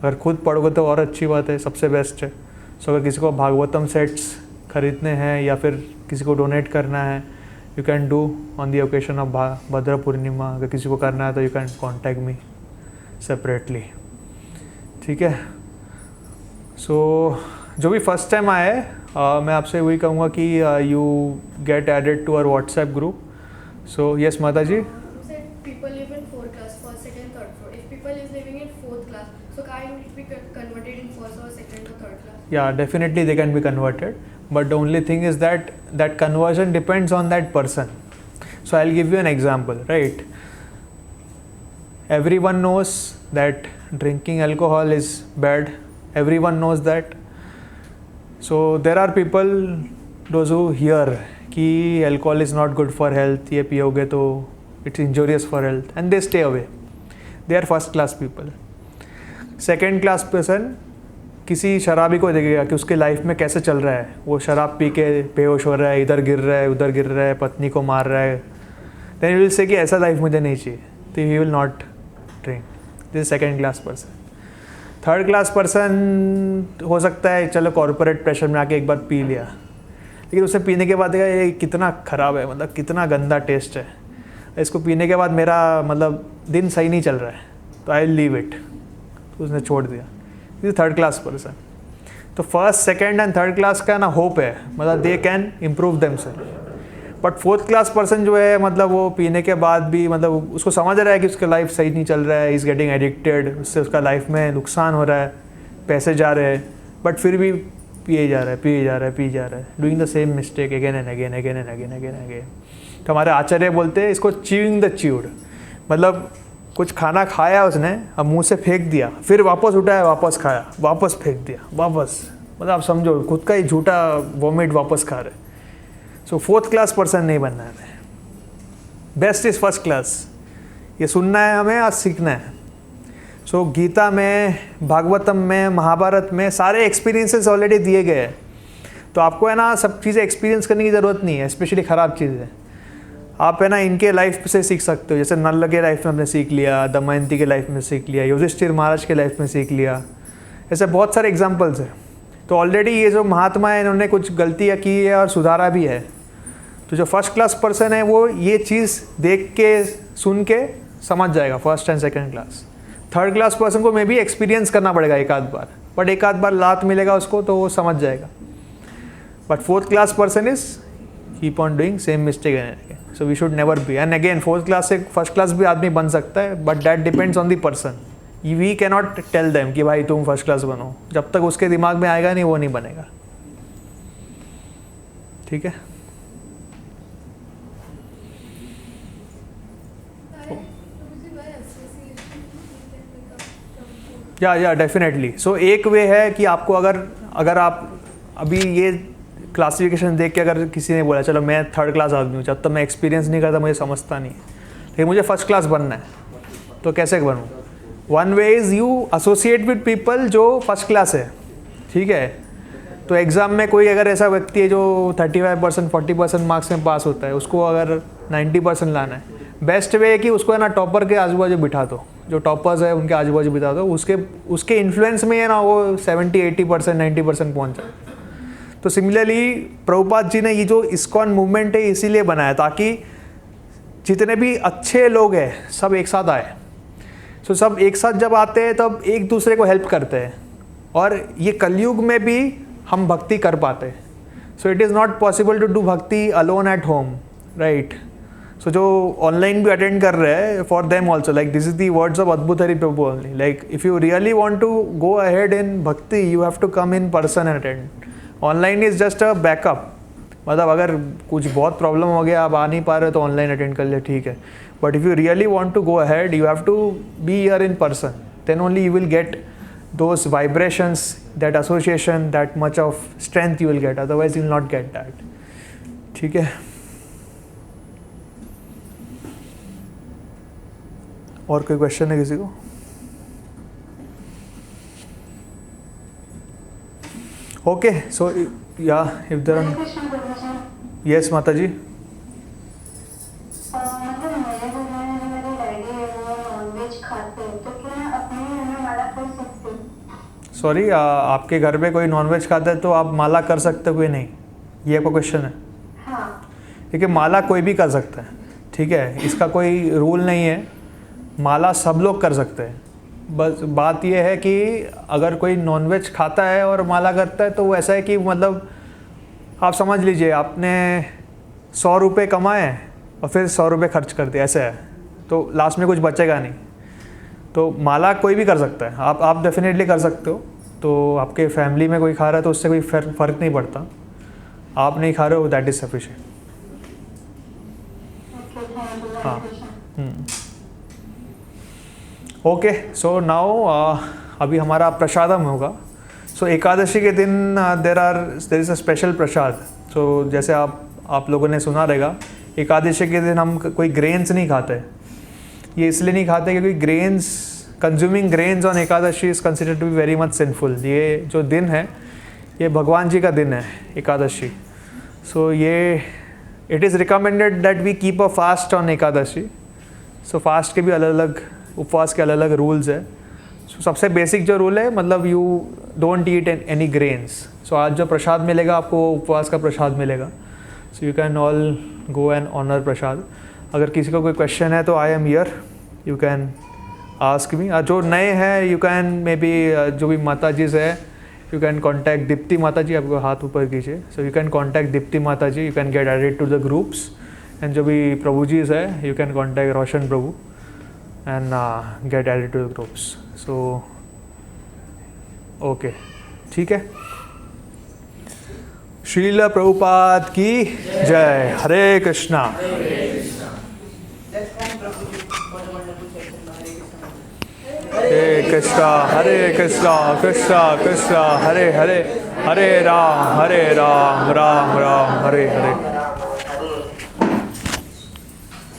अगर खुद पढ़ोगे तो और अच्छी बात है, सबसे बेस्ट है। सो अगर किसी को भागवतम सेट्स खरीदने हैं या फिर किसी को डोनेट करना है, you can do on the occasion of भद्र पूर्णिमा। अगर किसी को करना है तो you can contact me separately. ठीक है, सो जो भी फर्स्ट टाइम आए मैं आपसे वही कहूँगा कि you get added to our WhatsApp group. So yes माता ji. People live in 4th class, 1st, 2nd, 3rd floor. If people is living in 4th class, so can't it be converted in 1st or 2nd or 3rd class? Yeah, definitely they can be converted, but the only thing is that conversion depends on that person. So I'll give you an example, right? Everyone knows that drinking alcohol is bad. Everyone knows that. So there are people, those who hear कि alcohol is not good for health, ये पियोगे तो it's injurious for health, and they stay away. They are first class people. Second class person किसी शराबी को देखेगा कि उसके लाइफ में कैसे चल रहा है, वो शराब पी के बेहोश हो रहा है, इधर गिर रहा है, उधर गिर रहा है, पत्नी को मार रहा है, then he will say कि ऐसा लाइफ मुझे नहीं चाहिए, तो he will not drink. This is second class person. Third class person हो सकता है चलो कॉर्पोरेट प्रेशर में आके एक बार पी लिया, लेकिन उसे पीने के बाद देखा ये कितना ख़राब है, मतलब कितना गंदा टेस्ट है, इसको पीने के बाद मेरा मतलब दिन सही नहीं चल रहा है, तो आई लीव इट, तो उसने छोड़ दिया। ये थर्ड क्लास पर्सन। तो first, second and third class का ना होप है, मतलब they can improve themselves. But fourth class person जो है मतलब वो पीने के बाद भी मतलब उसको समझ रहा है कि उसका लाइफ सही नहीं चल रहा है, इज़ गेटिंग एडिक्टेड, उससे उसका लाइफ में नुकसान हो रहा है, पैसे जा रहे हैं, बट फिर भी पिए जा रहा है, doing the same mistake again and again. तो हमारे आचार्य बोलते हैं इसको च्यूइंग द च्यूड, मतलब कुछ खाना खाया उसने, अब मुंह से फेंक दिया, फिर वापस उठाया, वापस खाया, वापस फेंक दिया, वापस, मतलब आप समझो खुद का ही झूठा वॉमिट वापस खा रहे। सो फोर्थ क्लास पर्सन नहीं बनना है, बेस्ट इज़ फर्स्ट क्लास। ये सुनना है हमें और सीखना है। सो गीता में, भागवतम में, महाभारत में सारे एक्सपीरियंसेस ऑलरेडी दिए गए हैं, तो आपको है ना सब चीज़ें एक्सपीरियंस करने की ज़रूरत नहीं है, स्पेशली ख़राब चीज़ें आप है ना इनके लाइफ से सीख सकते हो। जैसे नल के लाइफ में हमने सीख लिया, दमयंती के लाइफ में सीख लिया, युधिष्ठिर महाराज के लाइफ में सीख लिया, ऐसे बहुत सारे एग्जाम्पल्स हैं। तो ऑलरेडी ये जो महात्मा है इन्होंने कुछ गलतियाँ की है और सुधारा भी है। तो जो फर्स्ट क्लास पर्सन है वो ये चीज़ देख के सुन के समझ जाएगा, first and second class. Third class person को मे भी एक्सपीरियंस करना पड़ेगा एक आध बार, बट एक आध बार लात मिलेगा उसको तो वो समझ जाएगा। But fourth class person is keep on doing same mistake and again, so we should never be. And again fourth class से फर्स्ट क्लास भी आदमी बन सकता है, but that depends on the person. We can not tell them कि भाई तुम फर्स्ट क्लास बनो, जब तक उसके दिमाग में आएगा नहीं वो नहीं बनेगा। ठीक है, या डेफिनेटली। सो एक वे है कि आपको अगर आप अभी ये क्लासिफिकेशन देख के अगर किसी ने बोला चलो मैं थर्ड क्लास आदमी हूँ, जब तक मैं एक्सपीरियंस नहीं करता मुझे समझता नहीं, लेकिन मुझे फर्स्ट क्लास बनना है, तो कैसे बनूँ? One way is you associate with people जो फर्स्ट क्लास है। ठीक है, तो एग्ज़ाम में कोई अगर ऐसा व्यक्ति है जो 35% 40% मार्क्स में पास होता है, उसको अगर 90% लाना है, बेस्ट वे है कि उसको है ना टॉपर के आजू बाजू बिठा दो, जो टॉपर्स है उनके आजू बाजू बिठा दो, उसके इन्फ्लुएंस में है ना वो 70-80% 90% पहुँच जाए। तो सिमिलरली प्रभुपाद जी ने ये जो इस्कॉन मूवमेंट है इसीलिए बनाया ताकि जितने भी अच्छे लोग हैं सब एक साथ आए। सो सब एक साथ जब आते हैं तब एक दूसरे को हेल्प करते हैं, और ये कलयुग में भी हम भक्ति कर पाते हैं। So it is not possible to do bhakti alone at home, right? So जो ऑनलाइन भी अटेंड कर रहे हैं, for them also like this is the words of Adbhut Hari Prabhu only, like if you really want to go ahead in bhakti you have to come in person and attend online is just a backup, मतलब अगर कुछ बहुत प्रॉब्लम हो गया, आप आ नहीं पा रहे तो ऑनलाइन अटेंड कर लिया, ठीक है. But if you really want to go ahead, you have to be here in person, then only you will get those vibrations, that association, that much of strength you will get, otherwise you will not get that. ठीक है. और कोई क्वेश्चन है किसी को? ओके, सो या if there are, yes माता जी. सॉरी, आपके घर पे कोई नॉनवेज खाता है तो आप माला कर सकते हो कोई नहीं, ये आपका क्वेश्चन है? हाँ. देखिए, माला कोई भी कर सकता है, ठीक है, इसका कोई रूल नहीं है, माला सब लोग कर सकते हैं. बस बात ये है कि अगर कोई नॉनवेज खाता है और माला करता है तो वो ऐसा है कि मतलब आप समझ लीजिए आपने 100 रुपये कमाए और फिर 100 रुपये खर्च कर दिए, ऐसे है, तो लास्ट में कुछ बचेगा नहीं. तो माला कोई भी कर सकता है, आप डेफिनेटली कर सकते हो. तो आपके फैमिली में कोई खा रहा है तो उससे कोई फ़र्क नहीं पड़ता, आप नहीं खा रहे हो, दैट इज़ सफिशिएंट. हाँ. ओके, सो नाउ अभी हमारा प्रसादम होगा. सो एकादशी के दिन देर इज़ अ स्पेशल प्रसाद. सो जैसे आप लोगों ने सुना रहेगा, एकादशी के दिन हम कोई ग्रेन्स नहीं खाते. ये इसलिए नहीं खाते क्योंकि grains, consuming grains on Ekadashi is considered to be very much sinful. ये जो दिन है ये भगवान जी का दिन है, एकादशी. सो ये it is recommended that we keep a fast on Ekadashi. So fast के भी अलग अलग, उपवास के अलग अलग रूल्स है. सो सबसे बेसिक जो रूल है, मतलब you don't eat any grains. So आज जो प्रसाद मिलेगा आपको, उपवास का प्रसाद मिलेगा. So you can all go and honour prasad. अगर किसी को कोई क्वेश्चन है तो I am here, you can ask me. जो नए हैं यू कैन मे बी, जो भी माता जी है, you can contact Deepti Mata जी. आपको हाथ ऊपर कीजिए. So you can contact Deepti Mata ji, you can get added to the groups. And जो भी प्रभु जी है, you can contact Roshan Prabhu and get added to the groups. So okay, ठीक है. श्रील प्रभुपाद की जय. हरे कृष्णा. हरे कृष्णा हरे कृष्णा कृष्णा कृष्णा हरे हरे, हरे राम राम राम हरे हरे.